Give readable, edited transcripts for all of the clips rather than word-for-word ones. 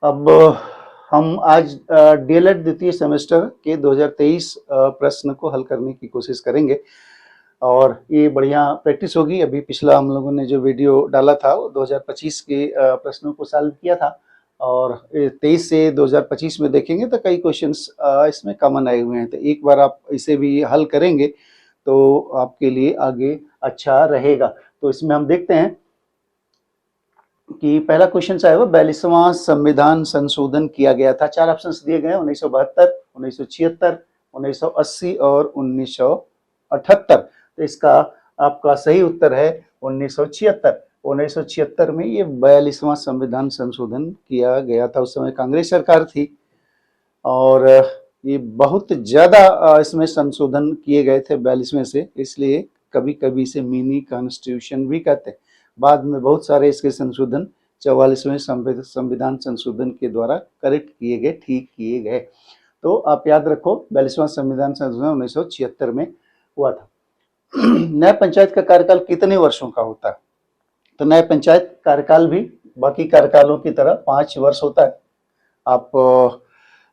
अब हम आज डीएलएड द्वितीय सेमेस्टर के 2023 प्रश्न को हल करने की कोशिश करेंगे और ये बढ़िया प्रैक्टिस होगी। अभी पिछला हम लोगों ने जो वीडियो डाला था वो 2025 के प्रश्नों को सॉल्व किया था और 23 से 2025 में देखेंगे तो कई क्वेश्चंस इसमें कॉमन आए हुए हैं। तो एक बार आप इसे भी हल करेंगे तो आपके लिए आगे अच्छा रहेगा। तो इसमें हम देखते हैं कि पहला क्वेश्चन चाहे वो 42वां संविधान संशोधन किया गया था। 4 ऑप्शंस दिए गए हैं, 1972, 1976, 1980 और 1978। तो इसका आपका सही उत्तर है 1976। 1976 में ये 42वां संविधान संशोधन किया गया था। उस समय कांग्रेस सरकार थी और ये बहुत ज़्यादा इसमें संशोधन किए गए थे 42 में से, इसलिए कभी कभी इसे मिनी कॉन्स्टिट्यूशन भी कहते हैं। बाद में बहुत सारे इसके संशोधन 44वें संविधान संशोधन के द्वारा करेक्ट किए गए, ठीक किए गए। तो आप याद रखो 42वां संविधान संशोधन 1976 में हुआ था। न्याय पंचायत का कार्यकाल कितने वर्षों का होता है? तो न्याय पंचायत कार्यकाल भी बाकी कार्यकालों की तरह 5 वर्ष होता है। आप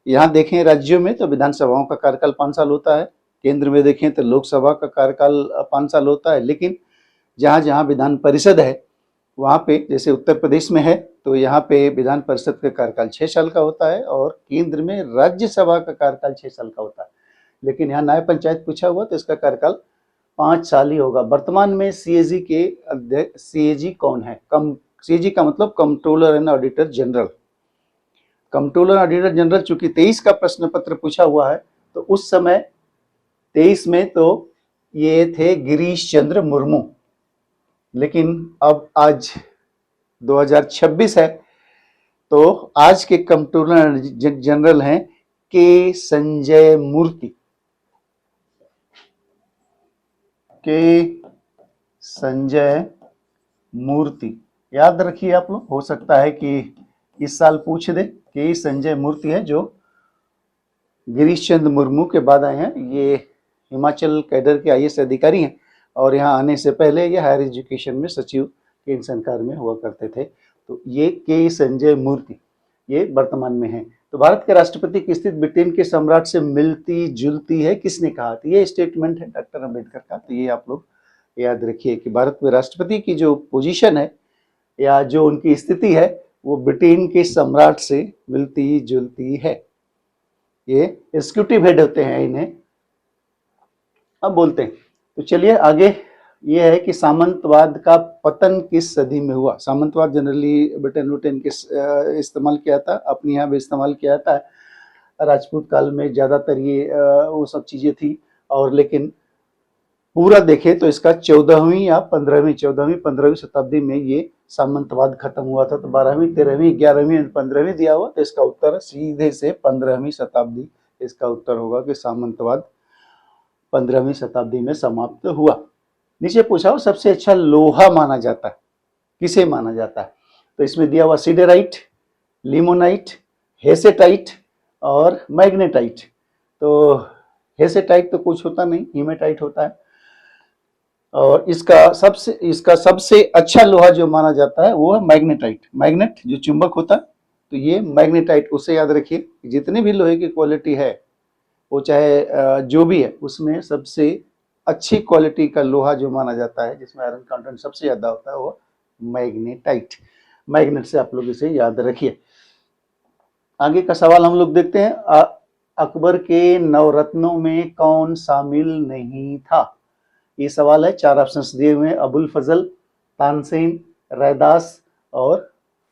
यहाँ देखें राज्यों में तो विधानसभाओं का कार्यकाल 5 साल होता है, केंद्र में देखें तो लोकसभा का कार्यकाल 5 साल होता है। लेकिन जहाँ जहाँ विधान परिषद है वहाँ पे, जैसे उत्तर प्रदेश में है तो यहाँ पे विधान परिषद का कार्यकाल 6 साल का होता है और केंद्र में राज्यसभा का कार्यकाल 6 साल का होता है। लेकिन यहाँ न्याय पंचायत पूछा हुआ तो इसका कार्यकाल 5 साल ही होगा। वर्तमान में सीएजी के अध्यक्ष सीएजी कौन है? सीएजी का मतलब controller and auditor general. Controller auditor general चूंकि 23 का प्रश्न पत्र पूछा हुआ है तो उस समय 23 में तो ये थे गिरीश चंद्र मुर्मू, लेकिन अब आज 2026 है तो आज के कंट्रोलर जनरल हैं के संजय मूर्ति। के संजय मूर्ति याद रखिए आप लोग, हो सकता है कि इस साल पूछ दे। के संजय मूर्ति है जो गिरीश चंद्र मुर्मू के बाद आए हैं। ये हिमाचल कैडर के आईएएस अधिकारी हैं और यहाँ आने से पहले ये हायर एजुकेशन में सचिव केंद्र सरकार में हुआ करते थे। तो ये के संजय मूर्ति ये वर्तमान में है। तो भारत के राष्ट्रपति की स्थिति ब्रिटेन के सम्राट से मिलती जुलती है, किसने कहा? तो ये स्टेटमेंट है डॉक्टर अम्बेडकर का। तो ये आप लोग याद रखिए कि भारत में राष्ट्रपति की जो पोजीशन है या जो उनकी स्थिति है वो ब्रिटेन के सम्राट से मिलती जुलती है। ये एग्जीक्यूटिव हेड होते हैं इन्हें। अब बोलते हैं तो चलिए आगे। ये है कि सामंतवाद का पतन किस सदी में हुआ? सामंतवाद जनरली ब्रिटेन के इस्तेमाल किया था, अपने यहाँ भी इस्तेमाल किया था। राजपूत काल में ज़्यादातर ये वो सब चीज़ें थी और लेकिन पूरा देखें तो इसका 14वीं या 15वीं शताब्दी में ये सामंतवाद खत्म हुआ था। तो 12वीं 13वीं 11वीं 15वीं दिया हुआ तो इसका उत्तर सीधे से 15वीं शताब्दी इसका उत्तर होगा कि सामंतवाद 15वीं शताब्दी में समाप्त हुआ। नीचे पूछा हो सबसे अच्छा लोहा माना जाता है, किसे माना जाता है? तो इसमें दिया हुआ सिडेराइट, लिमोनाइट, हेसेटाइट और मैग्नेटाइट। तो हेसेटाइट तो कुछ होता नहीं, हीमेटाइट होता है। और इसका सबसे अच्छा लोहा जो माना जाता है वो है मैग्नेटाइट। मैग्नेट जो चुंबक होता है तो ये मैग्नेटाइट, उसे याद रखिए। जितने भी लोहे की क्वालिटी है वो चाहे जो भी है उसमें सबसे अच्छी क्वालिटी का लोहा जो माना जाता है जिसमें आयरन कंटेंट सबसे ज़्यादा होता है वो मैग्नेटाइट। मैग्नेट से आप लोग इसे याद रखिए। आगे का सवाल हम लोग देखते हैं। अकबर के नवरत्नों में कौन शामिल नहीं था? ये सवाल है। 4 ऑप्शंस दिए हुए हैं, अबुल फजल, तानसेन, रैदास और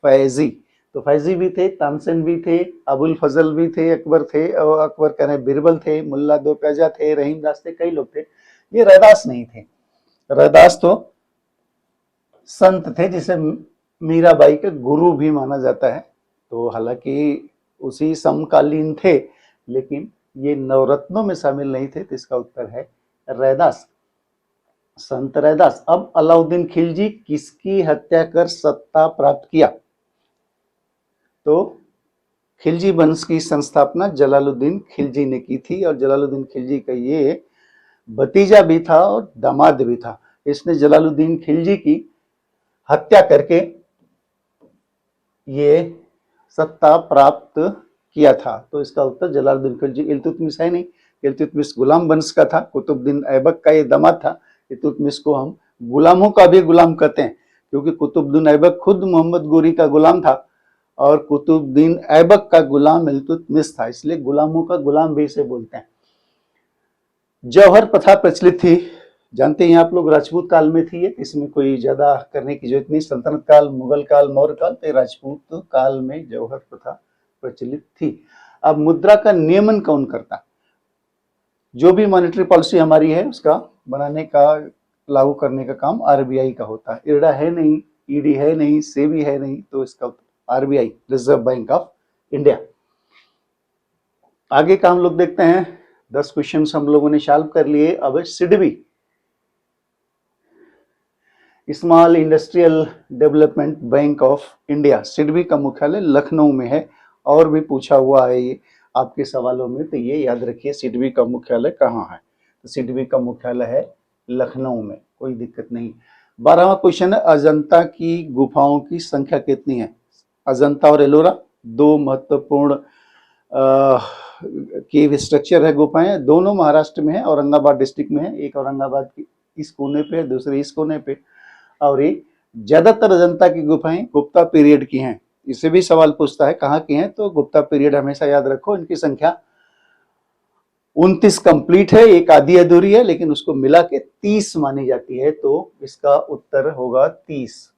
फैजी। तो फैजी भी थे, तानसेन भी थे, अबुल फजल भी थे, अकबर थे और अकबर कह रहे बिरबल थे, मुल्ला दो प्याजा थे, रहीम दास थे, कई लोग थे। ये रैदास नहीं थे। रैदास तो संत थे जिसे मीराबाई के गुरु भी माना जाता है। तो हालांकि उसी समकालीन थे लेकिन ये नवरत्नों में शामिल नहीं थे। तो इसका उत्तर है रैदास, संत रैदास। अब अलाउद्दीन खिलजी किसकी हत्या कर सत्ता प्राप्त किया? तो खिलजी वंश की संस्थापना जलालुद्दीन खिलजी ने की थी और जलालुद्दीन खिलजी का ये भतीजा भी था और दामाद भी था। इसने जलालुद्दीन खिलजी की हत्या करके ये सत्ता प्राप्त किया था? तो इसका उत्तर जलालुद्दीन खिलजी। इल्तुतमिश है नहीं, इल्तुतमिश गुलाम वंश का था, कुतुबुद्दीन ऐबक का ये दामाद था। इल्तुतमिश को हम गुलामों का भी गुलाम कहते हैं, क्योंकि कुतुबुद्दीन ऐबक खुद मोहम्मद गोरी का गुलाम था और कुतुबुद्दीन ऐबक का गुलाम इल्तुतमिश था, इसलिए गुलामों का गुलाम भी इसे बोलते हैं। जौहर प्रथा प्रचलित थी, जानते हैं आप लोग, राजपूत काल में थी ये, इसमें कोई ज्यादा करने की जरूरत नहीं। सल्तनत काल, मुगल काल, मौर्य काल, तो राजपूत काल में जौहर प्रथा प्रचलित थी। अब मुद्रा का नियमन कौन करता? जो भी मॉनेटरी पॉलिसी हमारी है उसका बनाने का, लागू करने का काम आरबीआई का होता है। इरडा है नहीं, ईडी है नहीं, सेबी है नहीं, तो इसका RBI, reserve bank of India. आगे का हम लोग देखते हैं, 10 क्वेश्चन हम लोगों ने सॉल्व कर लिए। अब SIDBI, small industrial development bank of India, SIDBI का मुख्यालय लखनऊ में है, और भी पूछा हुआ है ये आपके सवालों में, तो ये याद रखिए सिडबी का मुख्यालय कहाँ है। तो सिडबी का मुख्यालय है लखनऊ में, कोई दिक्कत नहीं। 12वां क्वेश्चन है, अजंता की गुफाओं की संख्या कितनी है? अजंता और एलोरा दो महत्वपूर्ण केव स्ट्रक्चर है, गुफाएं, दोनों महाराष्ट्र में है, औरंगाबाद डिस्ट्रिक्ट में है। एक औरंगाबाद की इस कोने पे है, दूसरे इस कोने पे, और ये ज्यादातर अजंता की गुफाएं गुप्ता पीरियड की हैं। इससे भी सवाल पूछता है कहाँ की हैं, तो गुप्ता पीरियड हमेशा याद रखो। इनकी संख्या 29 कंप्लीट है, एक आधी अधूरी है, लेकिन उसको मिला के 30 मानी जाती है, तो इसका उत्तर होगा 30।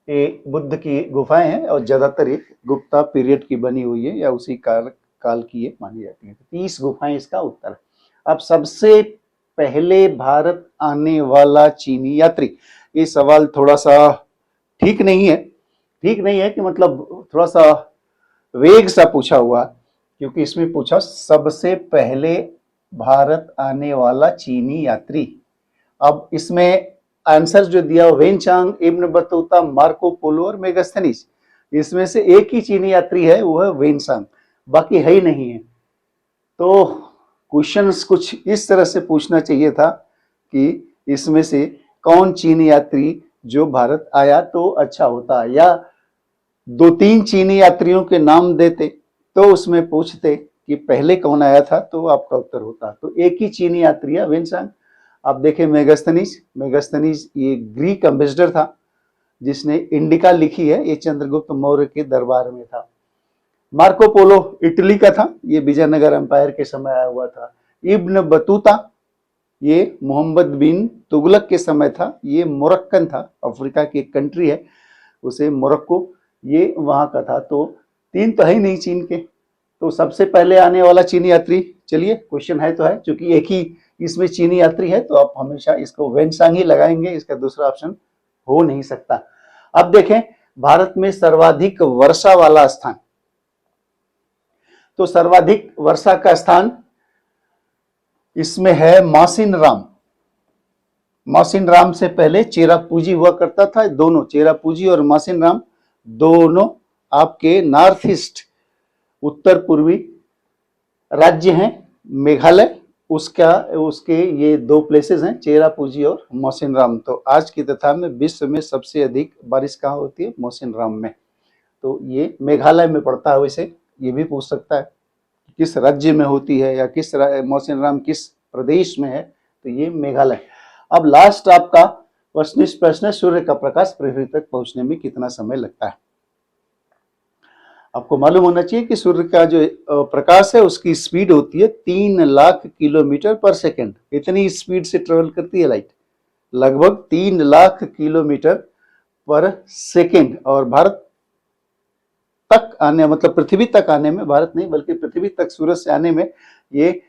ये बुद्ध की गुफाएं हैं और ज्यादातर ये गुप्ता पीरियड की बनी हुई है या उसी काल की ये मानी जाती है। 30 गुफाएं इसका उत्तर है। अब सबसे पहले भारत आने वाला चीनी यात्री, ये सवाल थोड़ा सा ठीक नहीं है, कि मतलब थोड़ा सा वेग सा पूछा हुआ, क्योंकि इसमें पूछा सबसे पहले भारत आने वाला चीनी यात्री। अब इसमें आंसर जो दिया Wenchang, Ibn Battuta, Marco Polo और मेगास्थनीज, इसमें से एक ही चीनी यात्री है, वो है वेनचांग, बाकी है ही नहीं है। तो क्वेश्चंस कुछ इस तरह से पूछना चाहिए था कि इसमें से कौन चीनी यात्री जो भारत आया तो अच्छा होता, या 2-3 चीनी यात्रियों के नाम देते तो उसमें पूछते कि पहले कौन आया था, तो आपका उत्तर होता। तो एक ही चीनी यात्री है वेनचांग। आप देखें मेगास्थनीज ये ग्रीक एम्बेसडर था जिसने इंडिका लिखी है, ये चंद्रगुप्त मौर्य के दरबार में था। मार्को पोलो इटली का था, ये विजयनगर एम्पायर के समय आया हुआ था। इब्न बतूता ये मोहम्मद बिन तुगलक के समय था, ये मोरक्कन था, अफ्रीका की एक कंट्री है उसे मोरक्को, ये वहां का था। तो 3 तो है ही नहीं चीन के, तो सबसे पहले आने वाला चीनी यात्री, चलिए क्वेश्चन है तो है, क्योंकि एक ही इसमें चीनी यात्री है तो आप हमेशा इसको वेनचांग ही लगाएंगे, इसका दूसरा ऑप्शन हो नहीं सकता। अब देखें भारत में सर्वाधिक वर्षा वाला स्थान, तो सर्वाधिक वर्षा का स्थान इसमें है मासिनराम। मासिनराम से पहले चेरापूंजी हुआ करता था, दोनों चेरापूंजी और मासिनराम दोनों आपके नॉर्थ ईस्ट, उत्तर पूर्वी राज्य हैं। मेघालय उसके ये 2 प्लेसेस हैं, चेरापूंजी और मौसिनराम। तो आज की तथा में विश्व में सबसे अधिक बारिश कहाँ होती है? मौसिनराम में। तो ये मेघालय में पड़ता है। वैसे ये भी पूछ सकता है किस राज्य में होती है या किस मौसिनराम किस प्रदेश में है, तो ये मेघालय। अब लास्ट आपका प्रश्न है, सूर्य का प्रकाश पृथ्वी तक पहुंचने में कितना समय लगता है? आपको मालूम होना चाहिए कि सूर्य का जो प्रकाश है उसकी स्पीड होती है 3 लाख किलोमीटर पर सेकेंड। इतनी स्पीड से ट्रेवल करती है लाइट, लगभग 3 लाख किलोमीटर पर सेकेंड। और भारत तक आने, मतलब पृथ्वी तक आने में, भारत नहीं बल्कि पृथ्वी तक सूरज से आने में ये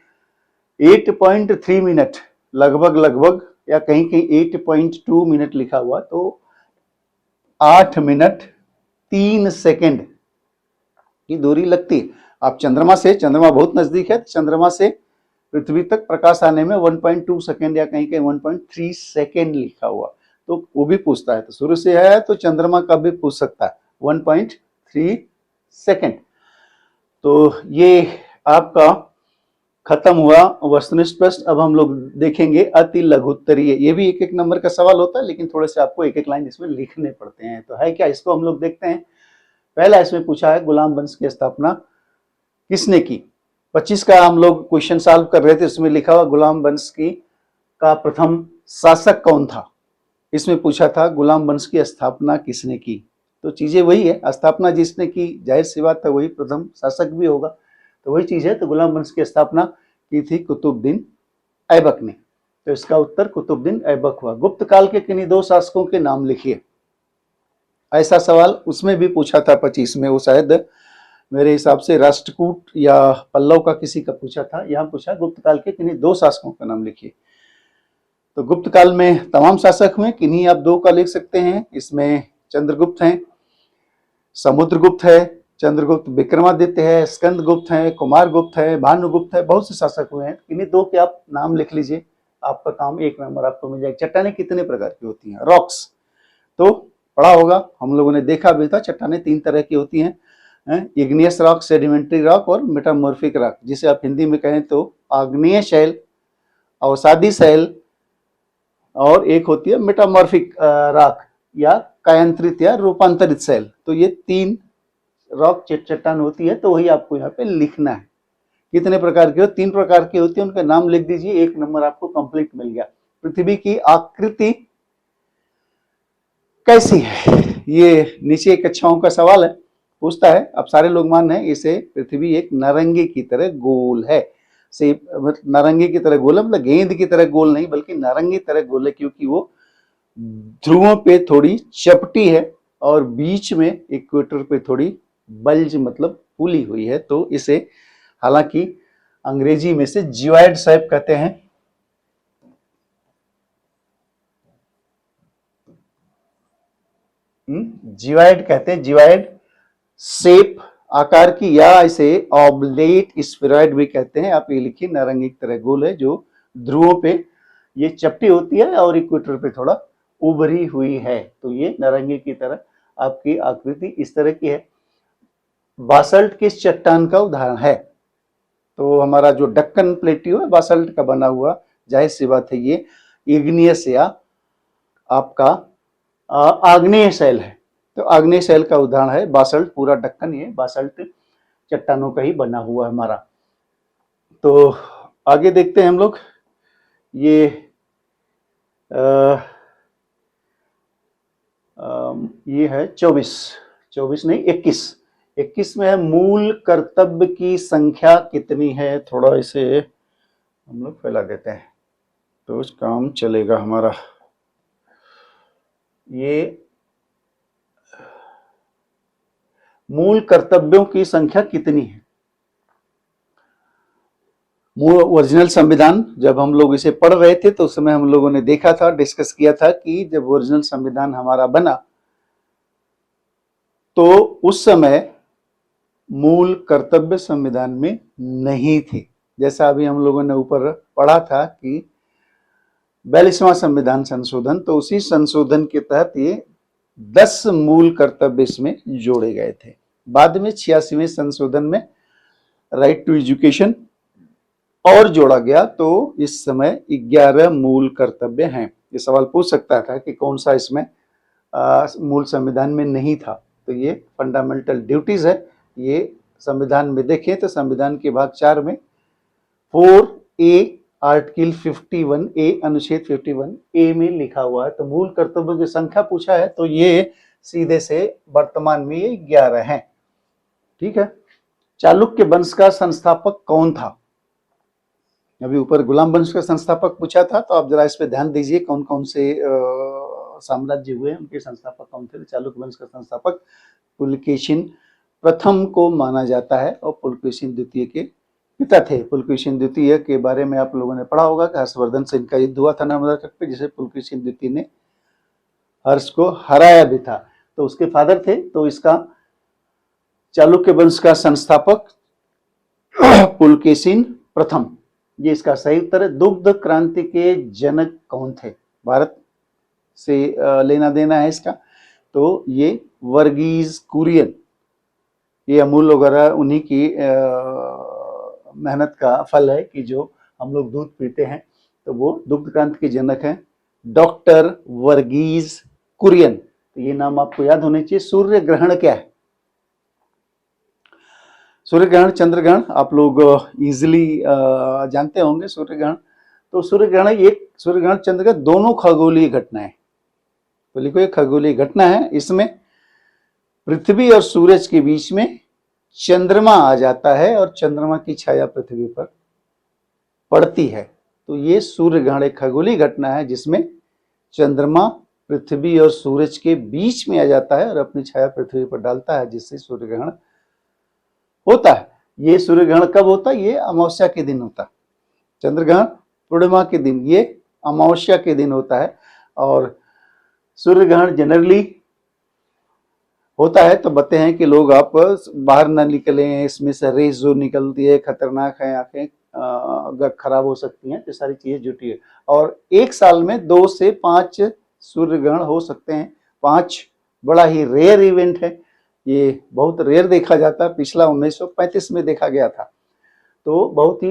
8.3 मिनट लगभग, या कहीं कहीं 8.2 मिनट लिखा हुआ, तो 8 मिनट 3 सेकेंड की दूरी लगती है। आप चंद्रमा बहुत नजदीक है, चंद्रमा से पृथ्वी तक प्रकाश आने में 1.2 सेकेंड या कहीं कहीं 1.3 सेकेंड लिखा हुआ, तो वो भी पूछता है। तो सूर्य से है तो चंद्रमा का भी पूछ सकता है, 1.3 सेकेंड। तो ये आपका खत्म हुआ वस्तुनिष्ठ प्रश्न। अब हम लोग देखेंगे अति लघुत्तरीय। ये भी एक नंबर का सवाल होता है, लेकिन थोड़े से आपको एक लाइन इसमें लिखने पड़ते हैं। तो है क्या, इसको हम लोग देखते हैं। पहला इसमें पूछा है गुलाम वंश की स्थापना किसने की। 25 का हम लोग क्वेश्चन सॉल्व कर रहे थे, उसमें लिखा हुआ गुलाम वंश की का प्रथम शासक कौन था। इसमें पूछा था गुलाम वंश की स्थापना किसने की। तो चीजें वही है, स्थापना जिसने की जाहिर सी बात है वही प्रथम शासक भी होगा, तो वही चीज है। तो गुलाम वंश की स्थापना की थी कुतुबुद्दीन ऐबक ने। तो इसका उत्तर कुतुबुद्दीन ऐबक हुआ। गुप्त काल के किन्हीं दो शासकों के नाम लिखिए। ऐसा सवाल उसमें भी पूछा था 25 में, वो शायद मेरे हिसाब से राष्ट्रकूट या पल्लव का किसी का पूछा था। यहाँ पूछा गुप्त काल के किन्हीं दो शासकों का नाम लिखिए। तो गुप्त काल में तमाम शासक हुए, किन्हीं आप दो का लिख सकते हैं। इसमें चंद्रगुप्त हैं, समुद्रगुप्त है, चंद्रगुप्त विक्रमादित्य है, स्कंदगुप्त है, कुमारगुप्त है, भानुगुप्त है, बहुत से शासक हुए हैं। किन्हीं दो के आप नाम लिख लीजिए, आपका काम 1 नंबर आपको मिल जाएगा। चट्टानें कितने प्रकार की होती हैं? रॉक्स तो पढ़ा होगा, हम लोगों ने देखा भी था। चट्टानें 3 तरह की होती हैं, इग्नियस रॉक, सेडिमेंट्री रॉक और मेटामॉर्फिक रॉक। जिसे आप हिंदी में कहें तो आग्नेय शैल, अवसादी शैल, और एक होती है मेटामॉर्फिक रॉक या कायांतरित या रूपांतरित शैल। तो ये 3 रॉक चट्टान होती है। तो वही आपको यहाँ पे लिखना है। कितने प्रकार की हो? 3 प्रकार की होती है, उनके नाम लिख दीजिए, 1 नंबर आपको कंप्लीट मिल गया। पृथ्वी की आकृति कैसी है? ये नीचे कक्षाओं का सवाल है, पूछता है। अब सारे लोग मान रहे हैं इसे पृथ्वी एक नारंगी की तरह गोल है। से नारंगी की तरह गोल है, मतलब गेंद की तरह गोल नहीं, बल्कि नारंगी तरह गोल है, क्योंकि वो ध्रुवों पे थोड़ी चपटी है और बीच में इक्वेटर पे थोड़ी बल्ज मतलब फूली हुई है। तो इसे हालांकि अंग्रेजी में से जियोइड शेप कहते हैं। जियोइड कहते हैं, जियोइड शेप आकार की, या इसे ऑब्लेट स्फेरॉइड भी कहते हैं। आप ये लिखिए, नारंगी की तरह गोल है, जो ध्रुवों पे ये चपटी होती है और इक्वेटर पे थोड़ा उभरी हुई है। तो ये नारंगी की तरह आपकी आकृति इस तरह की है। बासल्ट किस चट्टान का उदाहरण है? तो हमारा जो डक्कन प्लेट्यू है बासल्ट का बना हुआ, जाहिर सी बात है ये इग्नियस या आपका आग्नेय शैल है। तो आग्नेय शैल का उदाहरण है बासल्ट। पूरा डक्कन ये बासल्ट चट्टानों का ही बना हुआ है हमारा। तो आगे देखते हैं हम लोग। ये है 24 नहीं 21 में है मूल कर्तव्य की संख्या कितनी है। थोड़ा इसे हम लोग फैला देते हैं तो काम चलेगा हमारा। ये मूल कर्तव्यों की संख्या कितनी है? मूल ओरिजिनल संविधान जब हम लोग इसे पढ़ रहे थे तो उस समय हम लोगों ने देखा था, डिस्कस किया था कि जब ओरिजिनल संविधान हमारा बना तो उस समय मूल कर्तव्य संविधान में नहीं थे। जैसा अभी हम लोगों ने ऊपर पढ़ा था कि 42वां संविधान संशोधन, तो उसी संशोधन के तहत ये 10 मूल कर्तव्य इसमें जोड़े गए थे। बाद में 86वें संशोधन में राइट टू एजुकेशन और जोड़ा गया, तो इस समय 11 मूल कर्तव्य हैं। ये सवाल पूछ सकता था कि कौन सा इसमें मूल संविधान में नहीं था। तो ये फंडामेंटल ड्यूटीज है। ये संविधान में देखें तो संविधान के भाग 4 में 4A आर्टिकल 51A अनुच्छेद 51A में लिखा हुआ है। तो मूल कर्तव्यों की संख्या पूछा है तो ये सीधे से वर्तमान में ये 11 हैं। ठीक है। चालुक्य वंश का संस्थापक कौन था? अभी ऊपर गुलाम वंश का संस्थापक पूछा था, तो आप जरा इस पे ध्यान दीजिए कौन कौन से साम्राज्य हुए, उनके संस्थापक कौन थे। चालुक्य वंश का संस्थापक पुलकेशिन प्रथम को माना जाता है और पुलकेशिन द्वितीय के पिता थे। पुलकेशिन द्वितीय के बारे में आप लोगों ने पढ़ा होगा कि हर्षवर्धन से इनका युद्ध हुआ था नर्मदा तट पे, जिसे पुलकेशिन द्वितीय ने हर्ष को हराया भी था। तो उसके फादर थे। तो इसका चालुक्य वंश का संस्थापक पुलकेशिन प्रथम, ये इसका सही उत्तर है। दुग्ध क्रांति के जनक कौन थे? भारत से लेना देना है इसका। तो ये वर्गीज कुरियन, ये अमूल वगैरह उन्हीं की मेहनत का फल है कि जो हम लोग दूध पीते हैं, तो वो दुग्ध क्रांति के जनक हैं डॉक्टर वर्गीज कुरियन। तो ये नाम आपको याद होने चाहिए। सूर्य ग्रहण क्या है? सूर्य ग्रहण, चंद्र ग्रहण आप लोग इजिली जानते होंगे। सूर्य ग्रहण, तो सूर्य ग्रहण एक सूर्य ग्रहण चंद्र ग्रहण दोनों खगोलीय घटनाएं, तो लिखो ये खगोलीय घटना है। इसमें पृथ्वी और सूरज के बीच में चंद्रमा आ जाता है और चंद्रमा की छाया पृथ्वी पर पड़ती है। तो ये सूर्य ग्रहण एक खगोलीय घटना है जिसमें चंद्रमा पृथ्वी और सूरज के बीच में आ जाता है और अपनी छाया पृथ्वी पर डालता है, जिससे सूर्य ग्रहण होता है। ये सूर्य ग्रहण कब होता है? ये अमावस्या के दिन होता है। चंद्र ग्रहण पूर्णिमा के दिन, ये अमावस्या के दिन होता है। और सूर्य ग्रहण जनरली होता है तो बताते हैं कि लोग आप बाहर ना निकलें, इसमें से रेस जो निकलती है खतरनाक है, आंखें खराब हो सकती हैं, तो सारी चीजें जुटी है। और एक साल में 2 से 5 सूर्य ग्रहण हो सकते हैं। 5 बड़ा ही रेयर इवेंट है, ये बहुत रेयर देखा जाता है। पिछला 1935 में देखा गया था, तो बहुत ही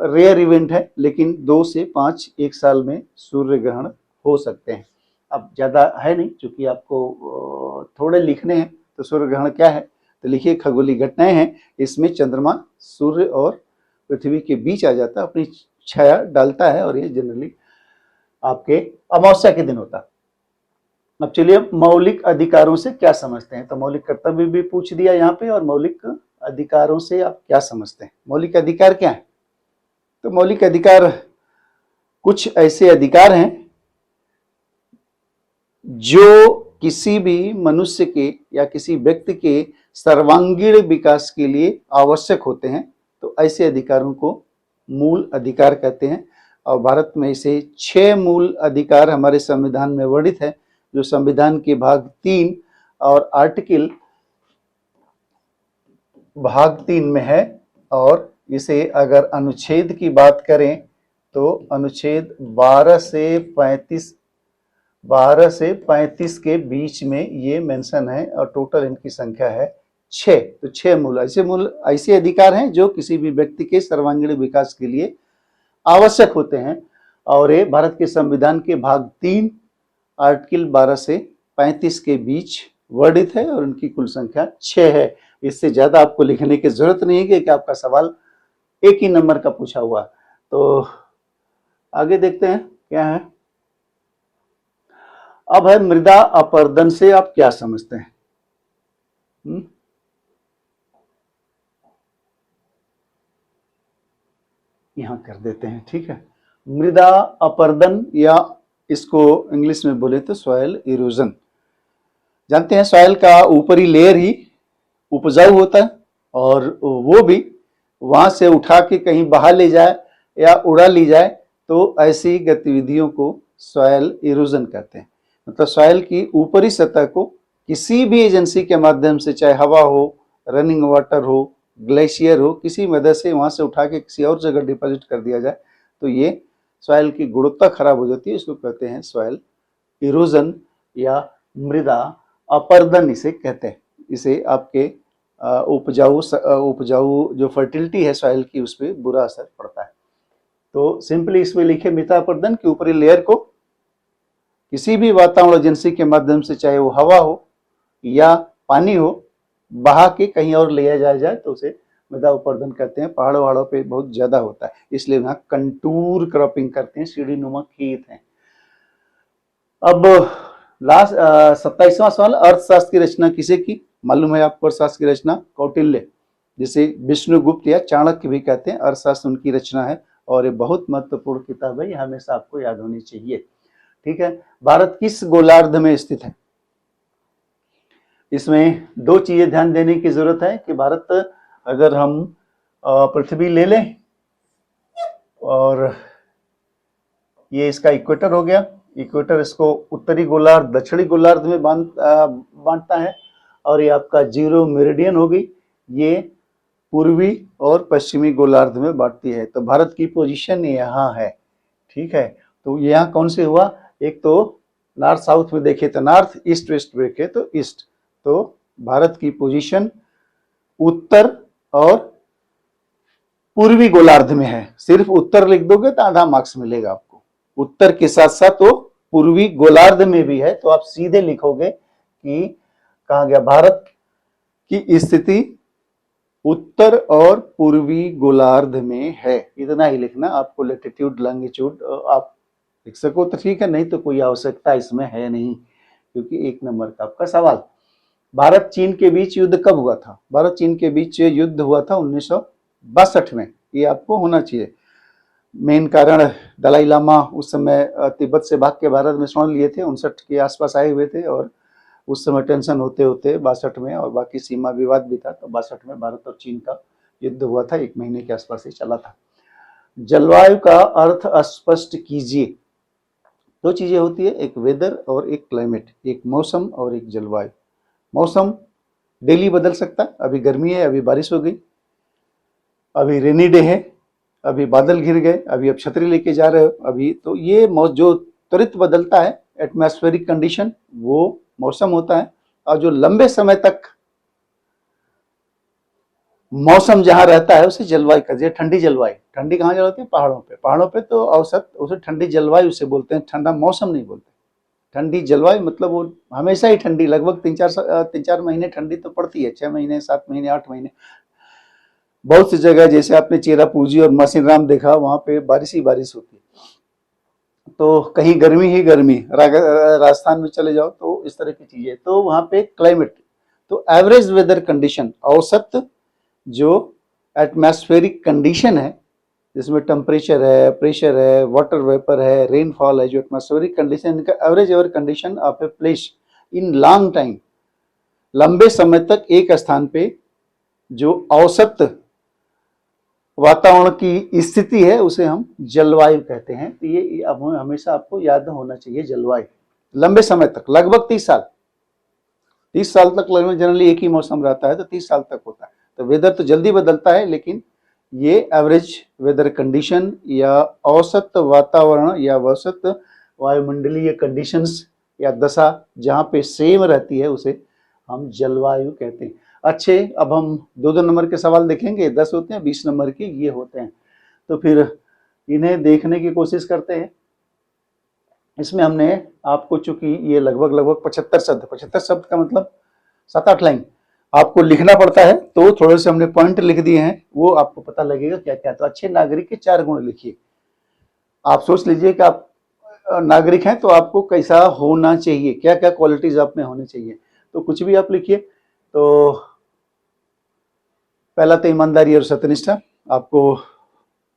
रेयर इवेंट है, लेकिन 2 से 5 एक साल में सूर्य ग्रहण हो सकते हैं। अब ज़्यादा है नहीं, क्योंकि आपको थोड़े लिखने हैं। तो सूर्य ग्रहण क्या है? तो लिखिए खगोलीय घटनाएं हैं। इसमें चंद्रमा सूर्य और पृथ्वी के बीच आ जाता है, अपनी छाया डालता है, और ये जनरली आपके अमावस्या के दिन होता है। अब चलिए मौलिक अधिकारों से क्या समझते हैं। तो मौलिक कर्तव्य भी पूछ दिया यहाँ पे, और मौलिक अधिकारों से आप क्या समझते हैं। मौलिक अधिकार क्या है? तो मौलिक अधिकार कुछ ऐसे अधिकार हैं जो किसी भी मनुष्य के या किसी व्यक्ति के सर्वांगीण विकास के लिए आवश्यक होते हैं। तो ऐसे अधिकारों को मूल अधिकार कहते हैं। और भारत में इसे 6 मूल अधिकार हमारे संविधान में वर्णित है, जो संविधान के भाग 3 और आर्टिकल भाग 3 में है। और इसे अगर अनुच्छेद की बात करें तो अनुच्छेद 12 से 35 के बीच में ये मेंशन है, और टोटल इनकी संख्या है 6। तो 6 मूल ऐसे अधिकार हैं जो किसी भी व्यक्ति के सर्वांगीण विकास के लिए आवश्यक होते हैं। और ये भारत के संविधान के भाग 3 आर्टिकल 12 से 35 के बीच वर्णित है, और उनकी कुल संख्या 6 है। इससे ज्यादा आपको लिखने की जरूरत नहीं है कि आपका सवाल एक ही नंबर का पूछा हुआ। तो आगे देखते हैं क्या है। अब है मृदा अपरदन से आप क्या समझते हैं? यहां कर देते हैं, ठीक है। मृदा अपरदन, या इसको इंग्लिश में बोले तो सॉइल इरोजन। जानते हैं सॉइल का ऊपरी लेयर ही उपजाऊ होता है, और वो भी वहां से उठा के कहीं बाहर ले जाए या उड़ा ली जाए, तो ऐसी गतिविधियों को सॉइल इरोजन कहते हैं। मतलब सॉइल की ऊपरी सतह को किसी भी एजेंसी के माध्यम से, चाहे हवा हो, रनिंग वाटर हो, ग्लेशियर हो, किसी मदद से वहां से उठा के किसी और जगह डिपॉजिट कर दिया जाए, तो ये सॉइल की गुणवत्ता खराब हो जाती है। इसको कहते हैं सॉइल इरोजन या मृदा अपरदन इसे कहते हैं। इसे आपके उपजाऊ जो फर्टिलिटी है सॉइल की, उस पर बुरा असर पड़ता है। तो सिंपली इसमें लिखे मृदा अपरदन की ऊपरी लेयर को किसी भी वातावरण एजेंसी के माध्यम से, चाहे वो हवा हो या पानी हो, बहा के कहीं और ले जाया जाए तो उसे मृदा अपरदन कहते हैं। पहाड़ों पे बहुत ज्यादा होता है, इसलिए वहां कंटूर क्रॉपिंग करते हैं, सीढ़ी नुमा खेत हैं। अब लास्ट 27वां सवाल, अर्थशास्त्र की रचना किसे की? मालूम है आपको अर्थशास्त्र की रचना? कौटिल्य, जिसे विष्णुगुप्त या चाणक्य भी कहते हैं। अर्थशास्त्र उनकी रचना है, और ये बहुत महत्वपूर्ण किताब है, ये हमेशा आपको याद होनी चाहिए, ठीक है। भारत किस गोलार्ध में स्थित है? इसमें 2 चीजें ध्यान देने की जरूरत है कि भारत, अगर हम पृथ्वी ले लें, और ये इसका इक्वेटर हो गया, इक्वेटर इसको उत्तरी गोलार्ध दक्षिणी गोलार्ध में बांटता है, और ये आपका 0 मेरिडियन होगी, ये पूर्वी और पश्चिमी गोलार्ध में बांटती है। तो भारत की पोजीशन यहाँ है, ठीक है। तो यहाँ कौन से हुआ? एक तो नॉर्थ साउथ में देखे तो नॉर्थ, ईस्ट वेस्ट देखे तो ईस्ट। तो भारत की पोजीशन उत्तर और पूर्वी गोलार्ध में है। सिर्फ उत्तर लिख दोगे तो आधा मार्क्स मिलेगा आपको। उत्तर के साथ साथ वो पूर्वी गोलार्ध में भी है, तो आप सीधे लिखोगे कि कहा गया भारत की स्थिति उत्तर और पूर्वी गोलार्ध में है। इतना ही लिखना आपको, लैटिट्यूड लॉन्गिट्यूड आप लिख सको तो ठीक है, नहीं तो कोई आवश्यकता इसमें है नहीं, क्योंकि 1 नंबर का आपका सवाल। भारत चीन के बीच युद्ध कब हुआ था? भारत चीन के बीच युद्ध हुआ था 1962 में, ये आपको होना चाहिए। मेन कारण दलाई लामा उस समय तिब्बत से भाग के भारत में शरण लिए थे, 59 के आसपास आए हुए थे, और उस समय टेंशन होते होते 62 में, और बाकी सीमा विवाद भी था, तो 62 में भारत और चीन का युद्ध हुआ था, 1 महीने के आसपास ही चला था। जलवायु का अर्थ स्पष्ट कीजिए। 2 चीजें होती है, एक वेदर और एक क्लाइमेट, एक मौसम और एक जलवायु। मौसम डेली बदल सकता है, अभी गर्मी है, अभी बारिश हो गई, अभी रेनी डे है, अभी बादल घिर गए, अभी आप छतरी लेके जा रहे हो, अभी तो ये जो त्वरित बदलता है एटमॉस्फेरिक कंडीशन, वो मौसम होता है। और जो लंबे समय तक मौसम जहां रहता है उसे जलवायु का, ठंडी जलवायु, ठंडी कहाँ जलवायु होती है? पहाड़ों पे। पहाड़ों पे तो औसत उसे ठंडी जलवायु से बोलते हैं, ठंडा मौसम नहीं बोलते। ठंडी जलवायु मतलब वो हमेशा ही ठंडी, लगभग 3-4 महीने ठंडी तो पड़ती है, 6 महीने, 7 महीने, 8 महीने। बहुत सी जगह जैसे आपने चेरापूंजी और मासिनराम देखा, वहां पे बारिश ही बारिश होती है। तो कहीं गर्मी ही गर्मी, राजस्थान में चले जाओ तो इस तरह की चीजें। तो वहां पे क्लाइमेट, तो एवरेज वेदर कंडीशन, औसत जो एटमॉस्फेरिक कंडीशन है, जिसमें टेम्परेचर है, प्रेशर है, वाटर वेपर है, रेनफॉल है, जो एटमॉस्फेरिक कंडीशन, इनका average ever condition of a place in long time, लंबे समय तक एक स्थान पे जो औसत वातावरण की स्थिति है उसे हम जलवायु कहते हैं। तो ये अब हमेशा आपको याद होना चाहिए, जलवायु लंबे समय तक, लगभग 30 साल तक लगभग जनरली एक ही मौसम रहता है, तो 30 साल तक होता है। तो वेदर तो जल्दी बदलता है, लेकिन ये एवरेज वेदर कंडीशन या औसत वातावरण या औसत वायुमंडलीय कंडीशंस या दशा जहाँ पे सेम रहती है उसे हम जलवायु कहते हैं। अच्छे, अब हम 2-2 नंबर के सवाल देखेंगे, 10 होते हैं, 20 नंबर के ये होते हैं, तो फिर इन्हें देखने की कोशिश करते हैं। इसमें हमने आपको, चूंकि ये लगभग 75 शब्द का मतलब 7-8 लाइन आपको लिखना पड़ता है, तो थोड़े से हमने पॉइंट लिख दिए हैं, वो आपको पता लगेगा क्या क्या। तो अच्छे नागरिक के 4 गुण लिखिए। आप सोच लीजिए कि आप नागरिक हैं तो आपको कैसा होना चाहिए, क्या क्या क्वालिटीज आप में होनी चाहिए, तो कुछ भी आप लिखिए। तो पहला तो ईमानदारी और सत्यनिष्ठा, आपको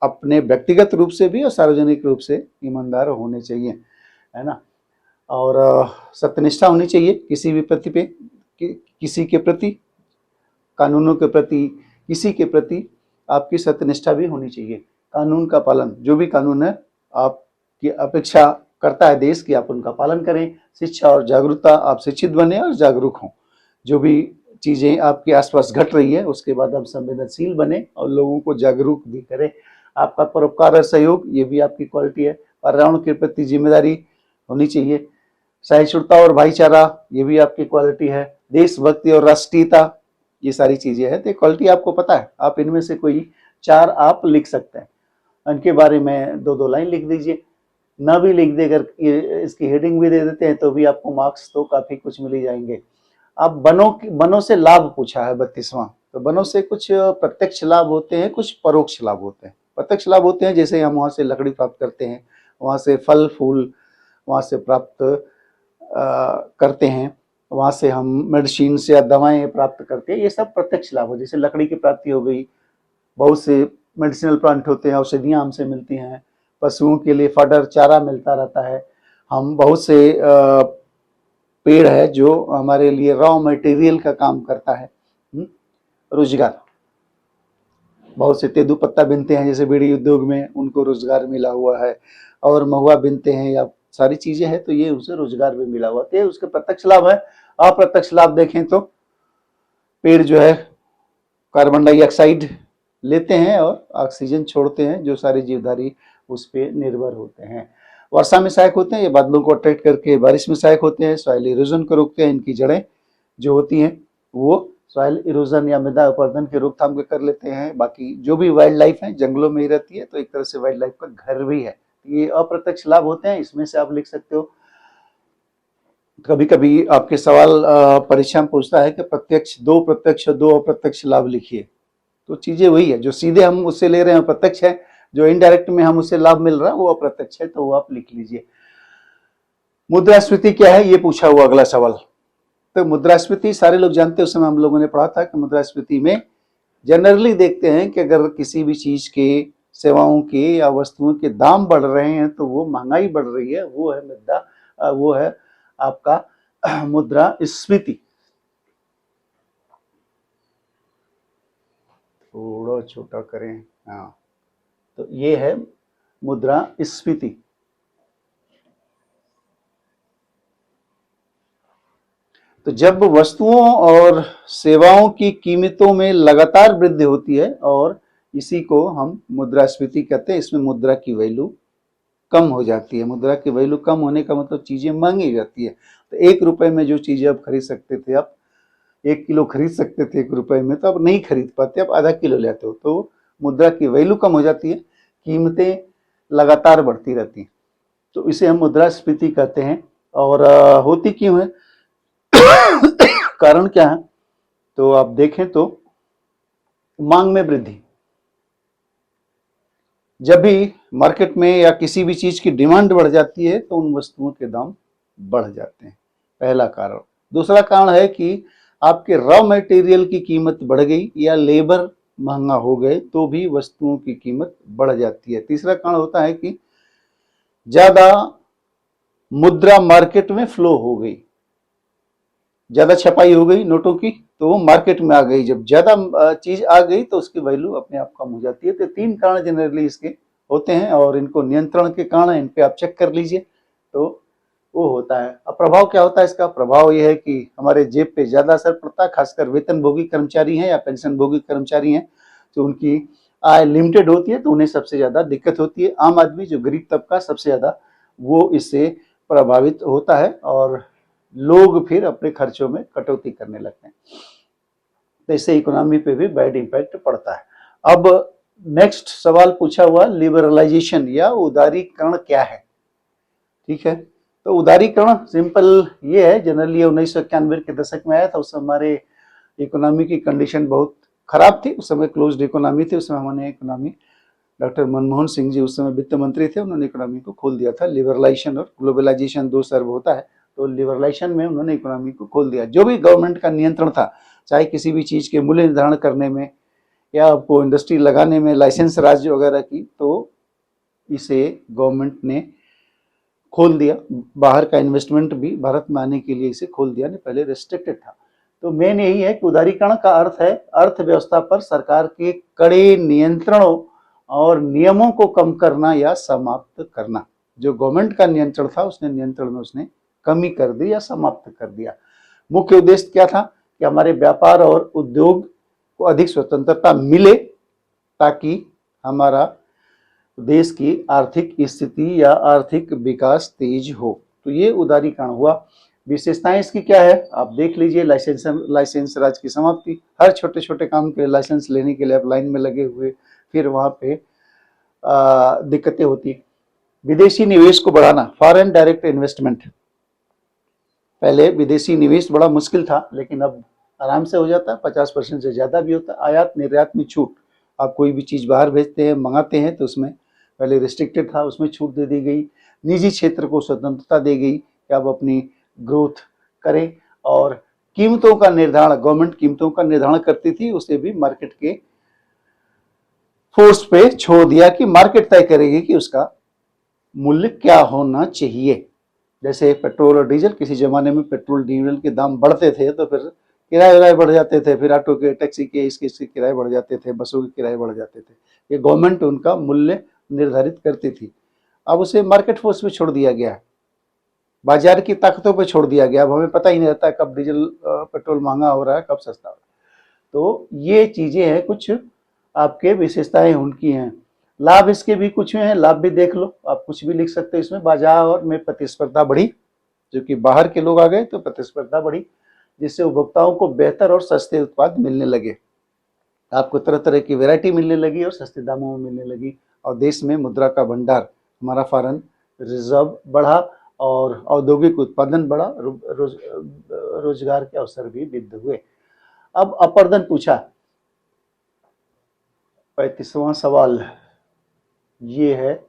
अपने व्यक्तिगत रूप से भी और सार्वजनिक रूप से ईमानदार होने चाहिए, है ना। और सत्यनिष्ठा होनी चाहिए किसी भी प्रति पे, किसी के प्रति, कानूनों के प्रति, किसी के प्रति आपकी सत्यनिष्ठा भी होनी चाहिए। कानून का पालन, जो भी कानून है आपकी अपेक्षा करता है देश की, आप उनका पालन करें। शिक्षा और जागरूकता, आप शिक्षित बने और जागरूक हों। जो भी चीजें आपके आसपास घट रही है उसके बाद आप संवेदनशील बने और लोगों को जागरूक भी करें। आपका परोपकार और सहयोग, ये भी आपकी क्वालिटी है। पर्यावरण के प्रति जिम्मेदारी होनी चाहिए। सहिष्णुता और भाईचारा, ये भी आपकी क्वालिटी है। देशभक्ति और राष्ट्रीयता, ये सारी चीजें हैं, तो क्वालिटी आपको पता है। आप इनमें से कोई 4 आप लिख सकते हैं, इनके बारे में 2-2 लाइन लिख दीजिए। न भी लिख दे, अगर इसकी हेडिंग भी दे देते हैं तो भी आपको मार्क्स तो काफी कुछ मिल ही जाएंगे। अब वनों से लाभ पूछा है 32वां, तो वनों से कुछ प्रत्यक्ष लाभ होते हैं, कुछ परोक्ष लाभ होते हैं। प्रत्यक्ष लाभ होते हैं जैसे हम वहां से लकड़ी प्राप्त करते हैं, वहां से फल फूल वहां से प्राप्त करते हैं, वहां से हम मेडिसिन से या दवाएं प्राप्त करते हैं, ये सब प्रत्यक्ष लाभ हो। जैसे लकड़ी की प्राप्ति हो गई, बहुत से मेडिसिनल प्लांट होते हैं, औषधियाँ हमसे मिलती हैं, पशुओं के लिए फडर चारा मिलता रहता है। हम बहुत से पेड़ है जो हमारे लिए रॉ मटेरियल का काम करता है। रोजगार, बहुत से तेंदू पत्ता बिनते हैं जैसे बीड़ी उद्योग में, उनको रोजगार मिला हुआ है। और महुआ बिनते हैं, या सारी चीजें हैं, तो ये उसे रोजगार भी मिला हुआ है, तो उसके प्रत्यक्ष लाभ है। अप्रत्यक्ष लाभ देखें तो पेड़ जो है कार्बन डाइऑक्साइड लेते हैं और ऑक्सीजन छोड़ते हैं, जो सारे जीवधारी उस पर निर्भर होते हैं। वर्षा में सहायक होते हैं, ये बादलों को अट्रैक्ट करके बारिश में सहायक होते हैं। सॉइल इरोजन को रोकते हैं, इनकी जड़ें जो होती हैं वो सॉइल इरोजन या मृदा अपरदन की रोकथाम कर लेते हैं। बाकी जो भी वाइल्ड लाइफ है जंगलों में ही रहती है, तो एक तरह से वाइल्ड लाइफ का घर भी है। ये अप्रत्यक्ष लाभ होते हैं, इसमें से आप लिख सकते हो। कभी कभी आपके सवाल परीक्षा में पूछता है कि प्रत्यक्ष, 2 प्रत्यक्ष और 2 अप्रत्यक्ष लाभ लिखिए, तो चीजें वही है, जो सीधे हम उससे ले रहे हैं प्रत्यक्ष है, जो इनडायरेक्ट में हम उससे लाभ मिल रहा है वो अप्रत्यक्ष है, तो वो आप लिख लीजिए। मुद्रास्फीति क्या है ये पूछा हुआ अगला सवाल। तो मुद्रास्फीति सारे लोग जानते हैं, उस समय हम लोगों ने पढ़ा था कि मुद्रास्फीति में जनरली देखते हैं कि अगर किसी भी चीज के, सेवाओं के या वस्तुओं के दाम बढ़ रहे हैं तो वो महंगाई बढ़ रही है, वो है मुद्रा, वो है आपका मुद्रास्फीति। थोड़ा छोटा करें, हाँ, तो ये है मुद्रास्फीति। तो जब वस्तुओं और सेवाओं की कीमतों में लगातार वृद्धि होती है, और इसी को हम मुद्रास्फीति कहते हैं, इसमें मुद्रा की वैल्यू कम हो जाती है। मुद्रा की वैल्यू कम होने का मतलब चीजें महंगी हो जाती है। तो 1 रुपए में जो चीजें आप खरीद सकते थे, आप 1 किलो खरीद सकते थे 1 रुपए में, तो आप नहीं खरीद पाते, आप आधा किलो लेते हो, तो मुद्रा की वैल्यू कम हो जाती है, कीमतें लगातार बढ़ती रहती हैं, तो इसे हम मुद्रास्फीति कहते हैं। और होती क्यों है, कारण क्या है, तो आप देखें तो मांग में वृद्धि। जब भी मार्केट में या किसी भी चीज की डिमांड बढ़ जाती है तो उन वस्तुओं के दाम बढ़ जाते हैं, पहला कारण। दूसरा कारण है कि आपके रॉ मटेरियल की कीमत बढ़ गई या लेबर महंगा हो गए तो भी वस्तुओं की कीमत बढ़ जाती है। तीसरा कारण होता है कि ज्यादा मुद्रा मार्केट में फ्लो हो गई, ज्यादा छपाई हो गई नोटों की, तो वो मार्केट में आ गई। जब ज्यादा चीज आ गई तो उसकी वैल्यू अपने आप कम हो जाती है। तो 3 कारण जनरली इसके होते हैं, और इनको नियंत्रण के कारण इन पे आप चेक कर लीजिए तो वो होता है। अब प्रभाव क्या होता है इसका, प्रभाव ये है कि हमारे जेब पे ज्यादा असर पड़ता है, खासकर वेतनभोगी कर्मचारी हैं या पेंशनभोगी कर्मचारी हैं, तो उनकी आय लिमिटेड होती है, तो उन्हें सबसे ज्यादा दिक्कत होती है। आम आदमी जो गरीब तबका सबसे ज्यादा वो इससे प्रभावित होता है, और लोग फिर अपने खर्चों में कटौती करने लगते हैं, तो इससे इकोनॉमी पे भी बैड इंपैक्ट पड़ता है। अब नेक्स्ट सवाल पूछा हुआ लिबरलाइजेशन या उदारीकरण क्या है, ठीक है। तो उदारीकरण सिंपल ये है, जनरली 1991 के दशक में आया था। उस समय हमारे इकोनॉमी की कंडीशन बहुत खराब थी, उस समय क्लोज्ड इकोनॉमी थी। उस समय हमारे इकोनॉमी, डॉक्टर मनमोहन सिंह जी उस समय वित्त मंत्री थे, उन्होंने इकोनॉमी को खोल दिया था। लिबरलाइजेशन और ग्लोबलाइजेशन 2 सर्व होता है, तो लिबरलाइजेशन में उन्होंने इकोनॉमी को खोल दिया। जो भी गवर्नमेंट का नियंत्रण था, चाहे किसी भी चीज के मूल्य निर्धारण करने में या आपको इंडस्ट्री लगाने में, लाइसेंस राज्य वगैरह की, तो इसे गवर्नमेंट ने खोल दिया। बाहर का इन्वेस्टमेंट भी भारत में आने के लिए इसे खोल दिया, नहीं पहले रेस्ट्रिक्टेड था। तो मेन यही है कि उदारीकरण का अर्थ है अर्थव्यवस्था पर सरकार के कड़े नियंत्रणों और नियमों को कम करना या समाप्त करना। जो गवर्नमेंट का नियंत्रण था, उसने नियंत्रण में उसने कमी कर दी या समाप्त कर दिया। मुख्य उद्देश्य क्या था कि हमारे व्यापार और उद्योग को अधिक स्वतंत्रता मिले, ताकि हमारा देश की आर्थिक स्थिति या आर्थिक विकास तेज हो। तो ये उदारीकरण हुआ। विशेषताएं इसकी क्या है आप देख लीजिए। लाइसेंस राज की समाप्ति, हर छोटे छोटे काम के लाइसेंस लेने के लिए आप लाइन में लगे हुए, फिर वहां पे दिक्कतें होती। विदेशी निवेश को बढ़ाना, फॉरेन डायरेक्ट इन्वेस्टमेंट। पहले विदेशी निवेश बड़ा मुश्किल था, लेकिन अब आराम से हो जाता है, 50% से ज्यादा भी होता है। आयात निर्यात में छूट, आप कोई भी चीज बाहर भेजते हैं, मंगाते हैं, तो उसमें पहले रिस्ट्रिक्टेड था, उसमें छूट दे दी गई। निजी क्षेत्र को स्वतंत्रता दे गई कि आप अपनी ग्रोथ करें। और कीमतों का निर्धारण, गवर्नमेंट कीमतों का निर्धारण करती थी, उसे भी मार्केट के फोर्स पे छोड़ दिया कि मार्केट तय करेगी कि उसका मूल्य क्या होना चाहिए। जैसे पेट्रोल और डीजल, किसी जमाने में पेट्रोल डीजल के दाम बढ़ते थे तो फिर किराए बढ़ जाते थे, फिर ऑटो के, टैक्सी के, इसके किराए बढ़ जाते थे, बसों के किराए बढ़ जाते थे। ये गवर्नमेंट उनका मूल्य निर्धारित करती थी। अब उसे मार्केट फोर्स पे छोड़ दिया गया, बाजार की ताकतों पे छोड़ दिया गया। अब हमें पता ही नहीं रहता कब डीजल पेट्रोल महंगा हो रहा है, कब सस्ता हो रहा है। तो ये चीजें हैं, कुछ आपके विशेषताएं उनकी हैं। लाभ इसके भी कुछ हैं, लाभ भी देख लो, आप कुछ भी लिख सकते हो इसमें। बाजार में प्रतिस्पर्धा बढ़ी, जो कि बाहर के लोग आ गए तो प्रतिस्पर्धा बढ़ी, जिससे उपभोक्ताओं को बेहतर और सस्ते उत्पाद मिलने लगे। आपको तरह तरह की वैरायटी मिलने लगी और सस्ते दामों में मिलने लगी। और देश में मुद्रा का भंडार, हमारा फॉरेन रिजर्व बढ़ा, और औद्योगिक उत्पादन बढ़ा, रोजगार के अवसर भी वृद्धि हुए। अब अपर्दन पूछा, 35वां सवाल ये है,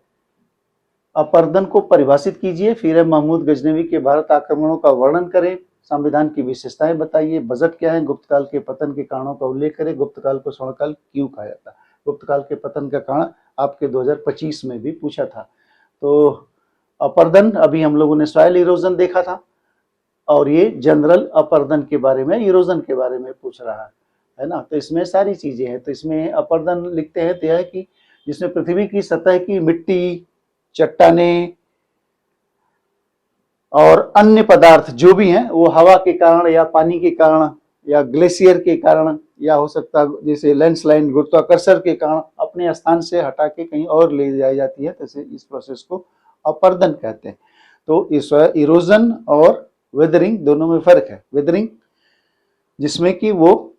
अपरदन को परिभाषित कीजिए। फिर है महमूद गजनवी के भारत आक्रमणों का वर्णन करें, संविधान की विशेषताएं बताइए, बजट क्या है, गुप्तकाल के पतन के कारणों का उल्लेख करें, गुप्तकाल को स्वर्णकाल क्यों कहा जाता है। गुप्तकाल के पतन का कारण आपके 2025 में भी पूछा था। तो अपरदन, अभी हम लोगों ने सॉइल इरोजन देखा था, और ये जनरल अपरदन के बारे में, इरोजन के बारे में पूछ रहा है ना। तो इसमें सारी चीजें हैं। तो इसमें अपरदन लिखते हैं तो यह है कि जिसमें पृथ्वी की सतह की मिट्टी, चट्टानें और अन्य पदार्थ जो भी हैं वो हवा के कारण या पानी के कारण या ग्लेशियर के कारण या हो सकता है जैसे लैंडस्लाइड गुरुत्वाकर्षण के कारण अपने स्थान से हटा के कहीं और ले जाई जाती है, तो इस प्रोसेस को अपरदन कहते हैं। तो इस इरोजन और वेदरिंग दोनों में फर्क है। वेदरिंग जिसमें कि वो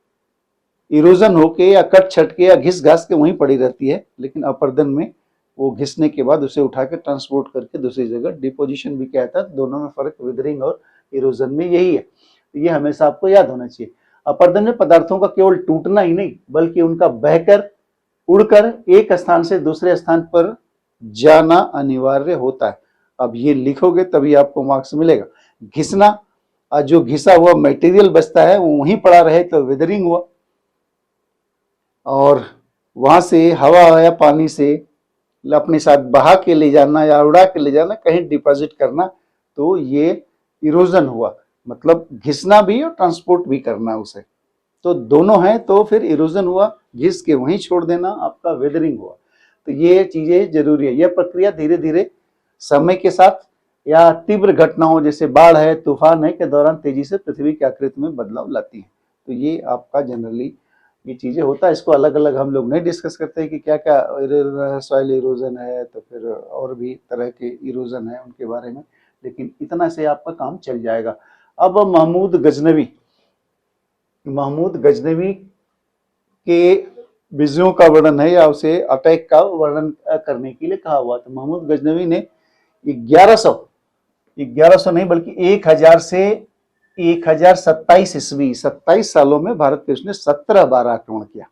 इरोजन होके या कट छट के या घिस घास के वहीं पड़ी रहती है, लेकिन अपरदन में वो घिसने के बाद उसे उठा के ट्रांसपोर्ट करके दूसरी जगह डिपोजिशन भी कहता है। दोनों में फर्क वेदरिंग और इरोजन में यही है। तो ये हमेशा आपको याद होना चाहिए। अपरदन में पदार्थों का केवल टूटना ही नहीं बल्कि उनका बहकर उड़कर एक स्थान से दूसरे स्थान पर जाना अनिवार्य होता है। अब ये लिखोगे तभी आपको मार्क्स मिलेगा। घिसना, जो घिसा हुआ मटेरियल बचता है वो वहीं पड़ा रहे तो वेदरिंग हुआ, और वहां से हवा या पानी से अपने साथ बहा के ले जाना या उड़ा के ले जाना, कहीं डिपॉजिट करना, तो ये इरोजन हुआ। मतलब घिसना भी और ट्रांसपोर्ट भी करना उसे, तो दोनों है। तो फिर इरोजन हुआ, घिस के वहीं छोड़ देना आपका वेदरिंग हुआ। तो ये चीजें जरूरी है। यह प्रक्रिया धीरे धीरे समय के साथ या तीव्र घटनाओं जैसे बाढ़ है, तूफान है के दौरान तेजी से पृथ्वी की आकृति में बदलाव लाती है। तो ये आपका जनरली ये चीजें होता है। इसको अलग अलग हम लोग नहीं डिस्कस करते हैं कि क्या क्या सॉइल इरोजन है, तो फिर और भी तरह के इरोजन है उनके बारे में, लेकिन इतना से आपका काम चल जाएगा। अब महमूद गजनवी के विजयों का वर्णन है या उसे अटैक का वर्णन करने के लिए कहा हुआ। तो महमूद गजनवी ने 1100 नहीं बल्कि 1000 से 1027 ईस्वी, 27 सालों में भारत पे उसने 17 बार आक्रमण किया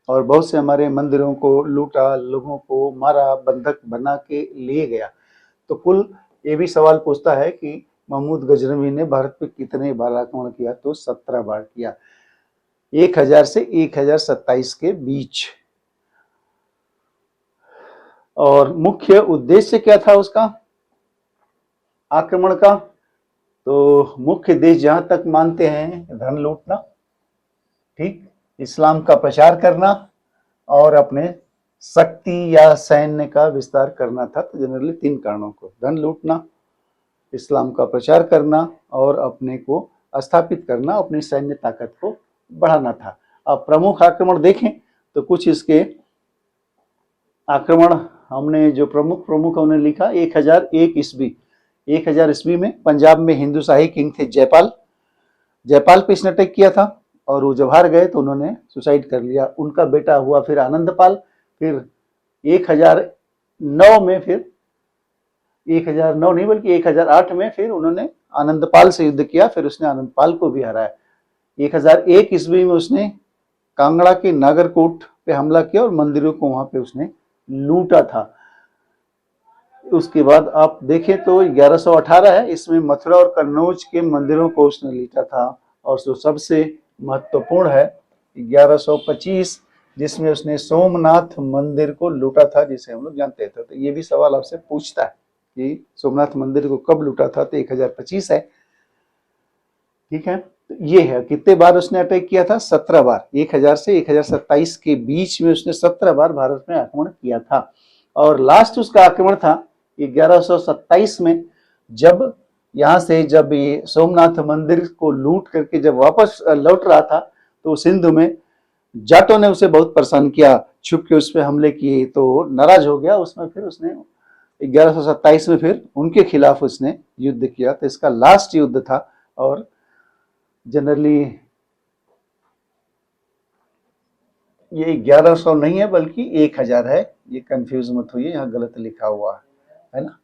और बहुत से हमारे मंदिरों को लूटा, लोगों को मारा, बंधक बना के ले गया। तो कुल ये भी सवाल पूछता है कि महमूद गजनवी ने भारत पे कितने बार आक्रमण किया, तो 17 बार किया, 1000 से 1027 के बीच। और मुख्य उद्देश्य क्या था उसका आक्रमण का, तो मुख्य देश जहां तक मानते हैं धन लूटना, ठीक, इस्लाम का प्रचार करना और अपने शक्ति या सैन्य का विस्तार करना था। तो जनरली 3 कारणों को, धन लूटना, इस्लाम का प्रचार करना और अपने को स्थापित करना, अपनी सैन्य ताकत को बढ़ाना था। अब प्रमुख आक्रमण देखें तो कुछ इसके आक्रमण हमने जो प्रमुख हमने लिखा। 1001 ईस्वी, 1000 ईस्वी में पंजाब में हिंदू शाही किंग थे जयपाल पे इसने अटैक किया था, और वो जब हार गए तो उन्होंने सुसाइड कर लिया। उनका बेटा हुआ फिर आनंदपाल। फिर 1009 में, फिर 1009 नहीं बल्कि 1008 में फिर उन्होंने आनंदपाल से युद्ध किया, फिर उसने आनंदपाल को भी हराया। 1001 ईस्वी में उसने कांगड़ा के नागरकोट पे हमला किया और मंदिरों को वहां पे उसने लूटा था। उसके बाद आप देखें तो 1118 है, इसमें मथुरा और कन्नौज के मंदिरों को उसने लूटा था। और जो सबसे महत्वपूर्ण है 1125, जिसमें उसने सोमनाथ मंदिर को लूटा था, जिसे हम लोग जानते थे। तो ये भी सवाल आपसे पूछता है कि सोमनाथ मंदिर को कब लूटा था, तो 1025 है, ठीक है। तो ये है कितने बार उसने अटैक किया था, 17 बार। 1000 से 1027 के बीच में उसने 17 बार भारत में आक्रमण किया था। और लास्ट उसका आक्रमण था 1127 में, जब यहाँ से जब ये सोमनाथ मंदिर को लूट करके जब वापस लौट रहा था, तो सिंधु में जाटों ने उसे बहुत परेशान किया, छुप के उस पर हमले किए, तो नाराज हो गया। उसमें फिर उसने 1127 में फिर उनके खिलाफ उसने युद्ध किया। तो इसका लास्ट युद्ध था। और जनरली ये 1100 नहीं है बल्कि 1000 है, ये कंफ्यूज मत होइए, यहाँ गलत लिखा हुआ है ना।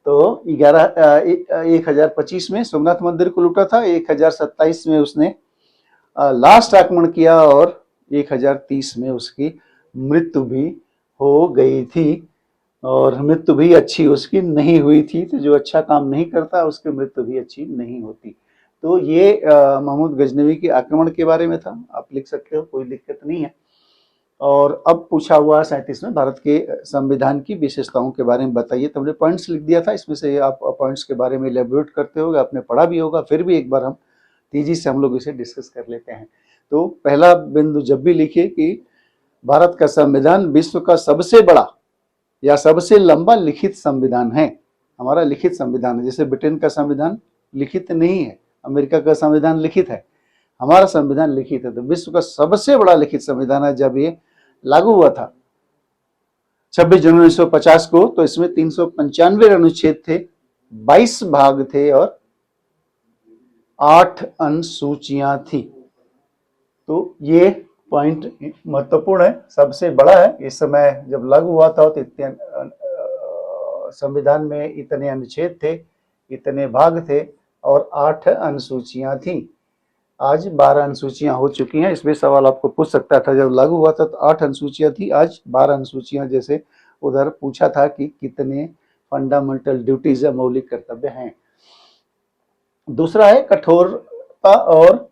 तो 1025 में सोमनाथ मंदिर को लूटा था, 1027 में उसने लास्ट आक्रमण किया और 1030 में उसकी मृत्यु भी हो गई थी, और मृत्यु भी अच्छी उसकी नहीं हुई थी। तो जो अच्छा काम नहीं करता उसकी मृत्यु भी अच्छी नहीं होती। तो ये महमूद गजनवी के आक्रमण के बारे में था, आप लिख सकते हो, कोई दिक्कत नहीं है। और अब पूछा हुआ 37 में भारत के संविधान की विशेषताओं के बारे में बताइए। तो हमने पॉइंट्स लिख दिया था, इसमें से आप पॉइंट्स के बारे में इलेबोरेट करते होगे, आपने पढ़ा भी होगा, फिर भी एक बार हम तेजी से हम लोग इसे डिस्कस कर लेते हैं। तो पहला बिंदु जब भी लिखिए कि भारत का संविधान विश्व का सबसे बड़ा या सबसे लंबा लिखित संविधान है। हमारा लिखित संविधान है, जैसे ब्रिटेन का संविधान लिखित नहीं है, अमेरिका का संविधान लिखित है, हमारा संविधान लिखित है। तो विश्व का सबसे बड़ा लिखित संविधान है। जब ये लागू हुआ था 26 जनवरी 1950 को, तो इसमें 395 अनुच्छेद थे, 22 भाग थे और 8 अनुसूचियां थी। तो ये पॉइंट महत्वपूर्ण है, सबसे बड़ा है। इस समय जब लागू हुआ था तो इतने संविधान में इतने अनुच्छेद थे, इतने भाग थे और 8 अनुसूचियां थी। आज 12 अनुसूचियां हो चुकी हैं। इसमें सवाल आपको पूछ सकता था, जब लागू हुआ था तो 8 अनुसूचियां थी, आज 12 अनुसूचियां। जैसे उधर पूछा था कि कितने फंडामेंटल ड्यूटीज या मौलिक कर्तव्य हैं। दूसरा है कठोरता और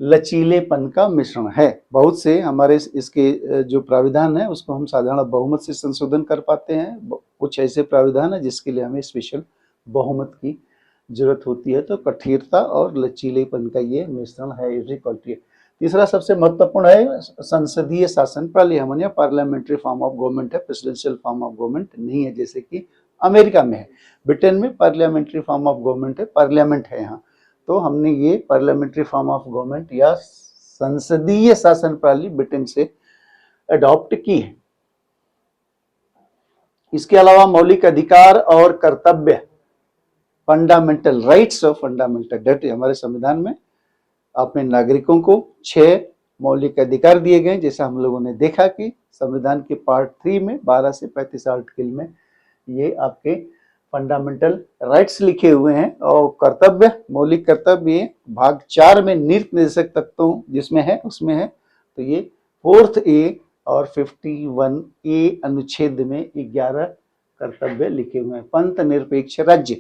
लचीलेपन का मिश्रण है। बहुत से हमारे इसके जो प्राविधान है उसको हम साधारण बहुमत से संशोधन कर पाते हैं, कुछ ऐसे प्राविधान है जिसके लिए हमें स्पेशल बहुमत की जरूरत होती है। तो कठोरता और लचीलेपन का ये मिश्रण है, इज इक्वल टू। तीसरा सबसे महत्वपूर्ण है संसदीय शासन प्रणाली। हमारे यहाँ पार्लियामेंट्री फॉर्म ऑफ गवर्नमेंट है, प्रेसिडेंशियल फॉर्म ऑफ गवर्नमेंट नहीं है जैसे कि अमेरिका में है। ब्रिटेन में पार्लियामेंट्री फॉर्म ऑफ गवर्नमेंट है, पार्लियामेंट है यहाँ। तो हमने ये पार्लियामेंट्री फॉर्म ऑफ गवर्नमेंट या संसदीय शासन प्रणाली ब्रिटेन से अडॉप्ट की है। इसके अलावा मौलिक अधिकार और कर्तव्य, फंडामेंटल राइट्स और फंडामेंटल ड्यूटी, हमारे संविधान में अपने नागरिकों को 6 मौलिक अधिकार दिए गए। जैसा हम लोगों ने देखा कि संविधान के पार्ट 3 में 12 से 35 आर्टिकल में ये आपके फंडामेंटल राइट्स लिखे हुए हैं। और कर्तव्य, मौलिक कर्तव्य भाग 4 में नीति निर्देशक तत्वों जिसमें है उसमें है। तो ये 4th ए और 51A अनुच्छेद में 11 कर्तव्य लिखे हुए हैं। पंथ निरपेक्ष राज्य,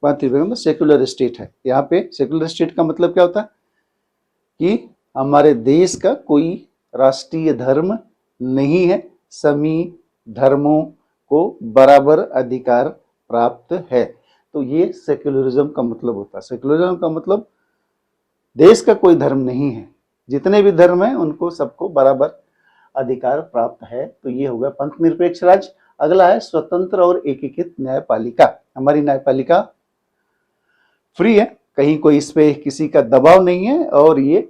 पंथ निरपेक्ष सेक्युलर स्टेट है। यहाँ पे सेक्युलर स्टेट का मतलब क्या होता है कि हमारे देश का कोई राष्ट्रीय धर्म नहीं है, सभी धर्मों को बराबर अधिकार प्राप्त है। तो ये सेक्युलरिज्म का मतलब होता है। सेक्युलरिज्म का मतलब देश का कोई धर्म नहीं है, जितने भी धर्म हैं उनको सबको बराबर अधिकार प्राप्त है। तो ये होगा पंथ निरपेक्ष राज्य। अगला है स्वतंत्र और एकीकृत न्यायपालिका। हमारी न्यायपालिका फ्री है, कहीं कोई इस पे किसी का दबाव नहीं है और ये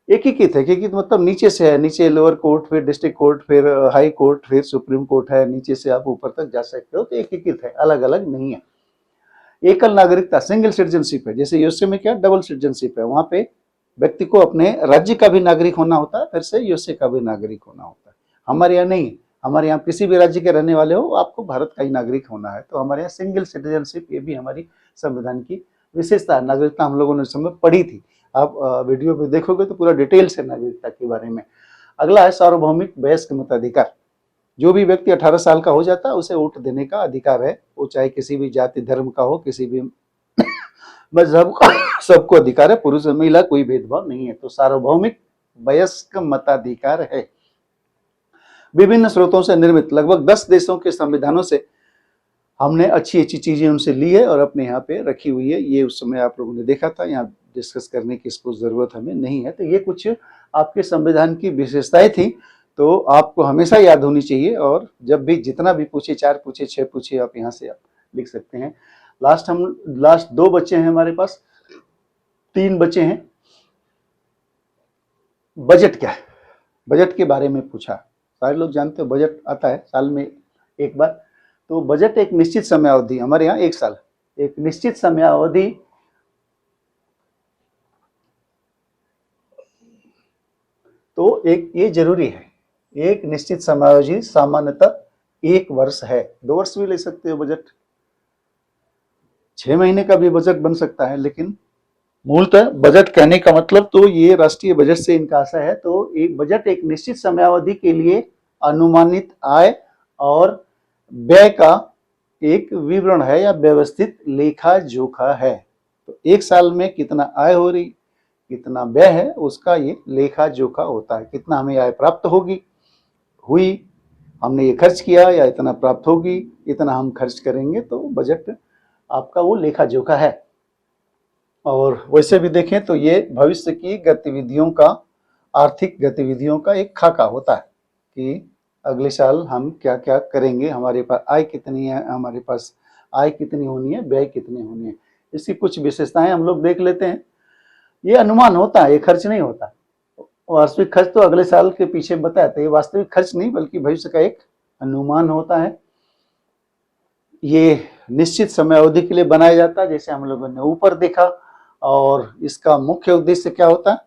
एकीकृत है। एकीकृत मतलब नीचे से है, नीचे लोअर कोर्ट, फिर डिस्ट्रिक्ट कोर्ट, फिर हाई कोर्ट, फिर सुप्रीम कोर्ट है, नीचे से आप ऊपर तक जा सकते हो। तो एकीकृत है, अलग अलग नहीं है। एकल नागरिकता, सिंगल सिटीजनशिप है। जैसे यूएसए में क्या डबल सिटीजनशिप है, वहां पे व्यक्ति को अपने राज्य का भी नागरिक होना होता है, फिर से यूएसए का भी नागरिक होना होता है। हमारे यहाँ नहीं, हमारे यहाँ किसी भी राज्य के रहने वाले हो आपको भारत का ही नागरिक होना है। तो हमारे यहाँ सिंगल सिटीजनशिप, ये भी हमारी संविधान की विशेषता। नागरिकता हम लोगों ने उस समय पढ़ी थी, आप वीडियो पे देखोगे तो पूरा डिटेल से नागरिकता के बारे में। अगला है सार्वभौमिक वयस्क मताधिकार। जो भी व्यक्ति 18 साल का हो जाता है उसे वोट देने का अधिकार है, वो चाहे किसी भी जाति धर्म का हो, किसी भी मजहब का, सबको अधिकार है, पुरुष और महिला कोई भेदभाव नहीं है। तो सार्वभौमिक वयस्क मताधिकार है। विभिन्न स्रोतों से निर्मित लगभग 10 देशों के संविधानों से हमने अच्छी अच्छी चीजें उनसे ली है और अपने यहाँ पे रखी हुई है। ये उस समय आप लोगों ने देखा था, यहाँ डिस्कस करने की इसको जरूरत हमें नहीं है। तो ये कुछ आपके संविधान की विशेषताएं थी, तो आपको हमेशा याद होनी चाहिए। और जब भी जितना भी पूछे, 4 पूछे, 6 पूछे, आप यहाँ से आप लिख सकते हैं। लास्ट 2 बच्चे हैं हमारे पास, 3 बच्चे हैं। बजट क्या है, बजट के बारे में पूछा। सारे लोग जानते हो बजट आता है साल में एक बार। तो बजट एक निश्चित समयावधि, हमारे यहाँ 1 साल, एक निश्चित समयावधि तो एक ये जरूरी है, एक निश्चित समयावधि सामान्यतः 1 वर्ष है। 2 वर्ष भी ले सकते हो बजट, 6 महीने का भी बजट बन सकता है। लेकिन मूलतः बजट कहने का मतलब तो ये राष्ट्रीय बजट से इनका आशय है। तो एक बजट एक निश्चित समयावधि के लिए अनुमानित आय और व्यय का एक विवरण है या व्यवस्थित लेखा जोखा है। तो एक साल में कितना आय हो रही, कितना व्यय है, उसका ये लेखा जोखा होता है। कितना हमें आय प्राप्त होगी, हुई, हमने ये खर्च किया या इतना प्राप्त होगी, इतना हम खर्च करेंगे, तो बजट आपका वो लेखा जोखा है। और वैसे भी देखें तो ये भविष्य की गतिविधियों का, आर्थिक गतिविधियों का एक खाका होता है कि अगले साल हम क्या क्या करेंगे, हमारे पास आय कितनी है, हमारे पास आय कितनी होनी है, व्यय कितनी होनी है। इसकी कुछ विशेषताएं हम लोग देख लेते हैं। ये अनुमान होता है, ये खर्च नहीं होता। वास्तविक खर्च तो अगले साल के पीछे बताया था, ये वास्तविक खर्च नहीं बल्कि भविष्य का एक अनुमान होता है। ये निश्चित समय अवधि के लिए बनाया जाता है, जैसे हम लोगों ने ऊपर देखा। और इसका मुख्य उद्देश्य क्या होता है,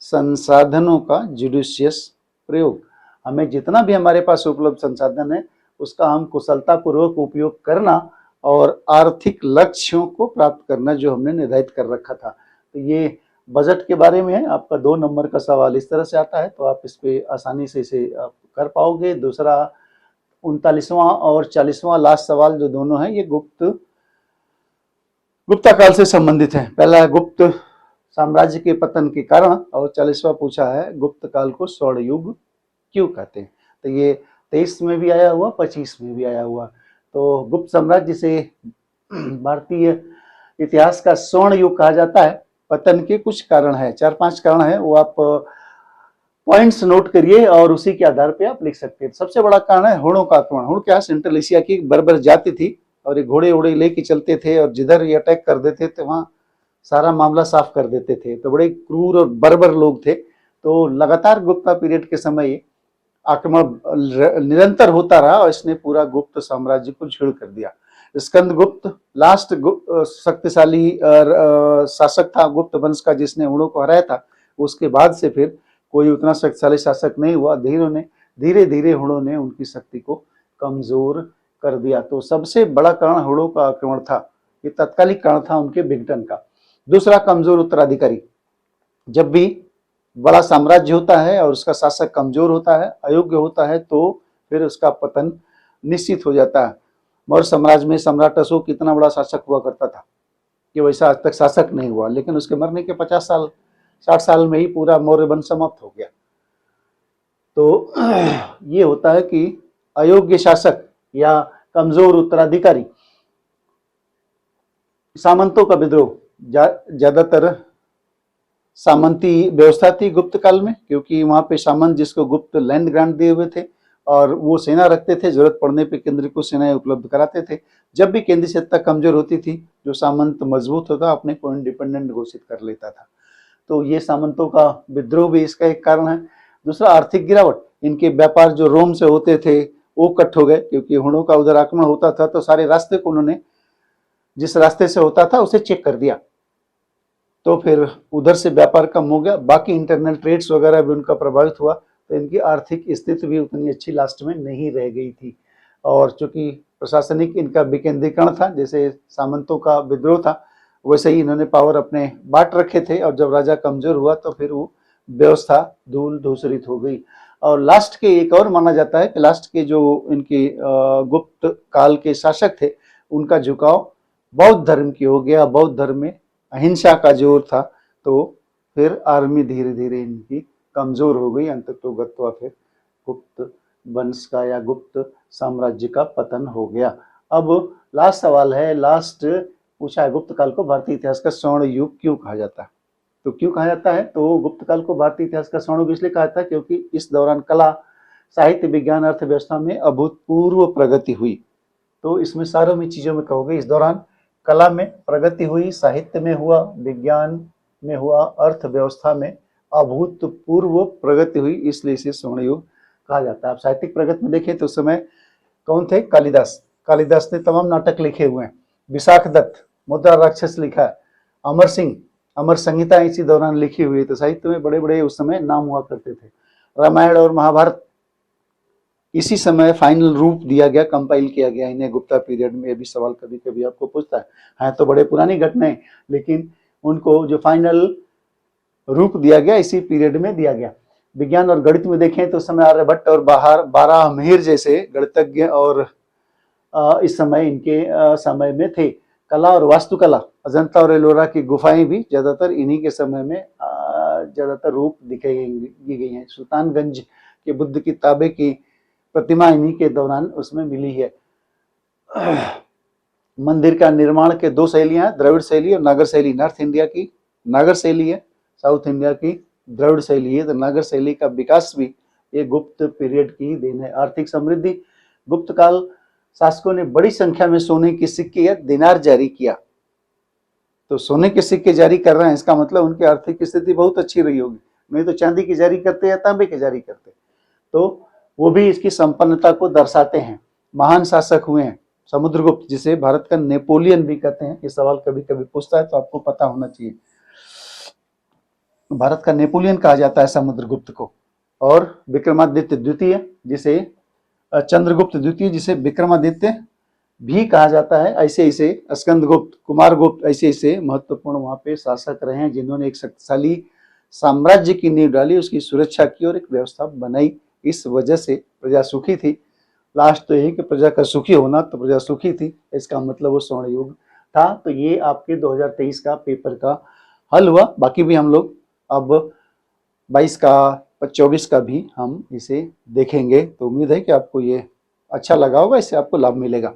संसाधनों का जुडिशियस प्रयोग। हमें जितना भी हमारे पास उपलब्ध संसाधन है उसका हम कुशलतापूर्वक उपयोग करना और आर्थिक लक्ष्यों को प्राप्त करना जो हमने निर्धारित कर रखा था। तो ये बजट के बारे में है। आपका 2 नंबर का सवाल इस तरह से आता है, तो आप इस पे आसानी से इसे आप कर पाओगे। दूसरा 39वां और 40वां लास्ट सवाल जो दोनों हैं ये गुप्ता काल से संबंधित है। पहला है गुप्त साम्राज्य के पतन के कारण, और 40वां पूछा है गुप्त काल को स्वर्ण युग क्यों कहते हैं। तो ये 23 में भी आया हुआ, 25 में भी आया हुआ। तो गुप्त साम्राज्य से भारतीय इतिहास का स्वर्ण युग कहा जाता है। पतन के कुछ कारण है, 4-5 कारण है, वो आप पॉइंट्स नोट करिए और उसी के आधार पे आप लिख सकते हैं। सबसे बड़ा कारण है हुणों का आक्रमण। हुण क्या, सेंट्रल एशिया की बर्बर जाति थी और ये घोड़े उड़े लेके चलते थे और जिधर ये अटैक कर देते थे वहां सारा मामला साफ कर देते थे। तो बड़े क्रूर और बर्बर लोग थे। तो लगातार गुप्ता पीरियड के समय आक्रमण निरंतर होता रहा और इसने पूरा गुप्त साम्राज्य को छीड़ कर दिया। स्कंदगुप्त लास्ट शक्तिशाली शासक था गुप्त वंश का, जिसने हुणों को हराया था। उसके बाद से फिर कोई उतना शक्तिशाली शासक नहीं हुआ। धीरे धीरे हुणों ने उनकी शक्ति को कमजोर कर दिया। तो सबसे बड़ा कारण हुणों का आक्रमण था, ये तत्कालिक कारण था उनके विघटन का। दूसरा, कमजोर उत्तराधिकारी। जब भी बड़ा साम्राज्य होता है और उसका शासक कमजोर होता है, अयोग्य होता है, तो फिर उसका पतन निश्चित हो जाता है। मौर्य साम्राज्य में सम्राट अशोक कितना बड़ा शासक हुआ करता था कि वैसा आज तक शासक नहीं हुआ, लेकिन उसके मरने के 50 साल 60 साल में ही पूरा मौर्य वंश समाप्त हो गया। तो ये होता है कि अयोग्य शासक या कमजोर उत्तराधिकारी। सामंतों का विद्रोह, ज्यादातर सामंती व्यवस्था थी गुप्त काल में, क्योंकि वहां पे सामंत जिसको गुप्त लैंड ग्रांट दिए हुए थे और वो सेना रखते थे, जरूरत पड़ने पे केंद्र को सेनाएं उपलब्ध कराते थे। जब भी केंद्रीय सत्ता कमजोर होती थी, जो सामंत मजबूत होता अपने को इंडिपेंडेंट घोषित कर लेता था। तो ये सामंतों का विद्रोह भी इसका एक कारण है। दूसरा, आर्थिक गिरावट। इनके व्यापार जो रोम से होते थे वो कट हो गए, क्योंकि हुणों का उधर आक्रमण होता था तो सारे रास्ते को उन्होंने, जिस रास्ते से होता था उसे चेक कर दिया, तो फिर उधर से व्यापार कम हो गया। बाकी इंटरनल ट्रेड्स वगैरह भी उनका प्रभावित हुआ, तो इनकी आर्थिक स्थिति भी उतनी अच्छी लास्ट में नहीं रह गई थी। और चूंकि प्रशासनिक इनका विकेंद्रीकरण था, जैसे सामंतों का विद्रोह था, वैसे ही इन्होंने पावर अपने बांट रखे थे और जब राजा कमजोर हुआ तो फिर वो व्यवस्था धूल धूसरित हो गई। और लास्ट के एक और माना जाता है कि लास्ट के जो इनके गुप्त काल के शासक थे उनका झुकाव बौद्ध धर्म की हो गया। बौद्ध धर्म में अहिंसा का जोर था, तो फिर आर्मी धीरे धीरे इनकी कमजोर हो गई। अंततः गत्वा फिर गुप्त वंश का या गुप्त साम्राज्य का पतन हो गया। अब लास्ट सवाल है, लास्ट पूछा है, गुप्त काल को भारतीय इतिहास का स्वर्ण युग क्यों कहा जाता है। तो क्यों कहा जाता है, तो गुप्त काल को भारतीय इतिहास का स्वर्ण युग इसलिए कहा जाता है क्योंकि इस दौरान कला, साहित्य, विज्ञान, अर्थव्यवस्था में अभूतपूर्व प्रगति हुई। तो इसमें सारों में चीजों में कहोगे, इस दौरान कला में प्रगति हुई, साहित्य में हुआ, विज्ञान में हुआ, अर्थव्यवस्था में अभूतपूर्व प्रगति हुई, इसलिए इसे स्वर्ण युग कहा जाता है। आप साहित्यिक प्रगति में देखें तो उस समय कौन थे, कालिदास ने तमाम नाटक लिखे हुए हैं। विशाख दत्त मुद्रा राक्षस लिखा है। अमर सिंह अमर संहिता इसी दौरान लिखी हुई है। तो साहित्य में बड़े बड़े उस समय नाम हुआ करते थे। रामायण और महाभारत इसी समय फाइनल रूप दिया गया, कंपाइल किया गया इन्हें गुप्ता पीरियड में। भी सवाल कभी कभी आपको पूछता है तो बड़े पुरानी घटनाएं, लेकिन उनको जो फाइनल रूप दिया गया इसी पीरियड में दिया गया। विज्ञान और गणित में देखें तो उस समय आर्यभट्ट और बारहमीर जैसे गणितज्ञ और इस समय इनके समय में थे। कला और वास्तुकला, अजंता और एलोरा की गुफाएं भी ज्यादातर इन्हीं के समय में ज्यादातर रूप दी गई हैं। सुल्तानगंज के बुद्ध की ताबे की प्रतिमा इन्हीं के दौरान उसमें मिली है। मंदिर का निर्माण के दो शैलियां, द्रविड़ शैली और नागर शैली। नॉर्थ इंडिया की नागर शैली है, साउथ इंडिया की द्रविड़ शैली है। तो नागर शैली का विकास भी ये गुप्त पीरियड की देन है। आर्थिक समृद्धि, गुप्त काल शासकों ने बड़ी संख्या में सोने के सिक्के या दिनार जारी किया। तो सोने के सिक्के जारी कर रहे हैं, इसका मतलब उनकी आर्थिक स्थिति बहुत अच्छी रही होगी, नहीं तो चांदी की जारी करते या तांबे के जारी करते। तो वो भी इसकी संपन्नता को दर्शाते हैं। महान शासक हुए हैं समुद्रगुप्त, जिसे भारत का नेपोलियन भी कहते हैं। ये सवाल कभी कभी पूछता है तो आपको पता होना चाहिए। भारत का नेपोलियन कहा जाता है समुद्रगुप्त को। और विक्रमादित्य द्वितीय, जिसे चंद्रगुप्त द्वितीय, जिसे विक्रमादित्य भी कहा जाता है। ऐसे ऐसे स्कंदगुप्त, कुमारगुप्त, ऐसे ऐसे महत्वपूर्ण वहां पे शासक रहे हैं जिन्होंने एक शक्तिशाली साम्राज्य की नींव डाली, उसकी सुरक्षा की और एक व्यवस्था बनाई। इस वजह से प्रजा सुखी थी। लास्ट तो यही कि प्रजा का सुखी होना, तो प्रजा सुखी थी, इसका मतलब वो स्वर्ण युग था। तो ये आपके 2023 का पेपर का हल हुआ। बाकी भी हम लोग अब 22 का 24 का भी हम इसे देखेंगे। तो उम्मीद है कि आपको ये अच्छा लगा होगा, इससे आपको लाभ मिलेगा।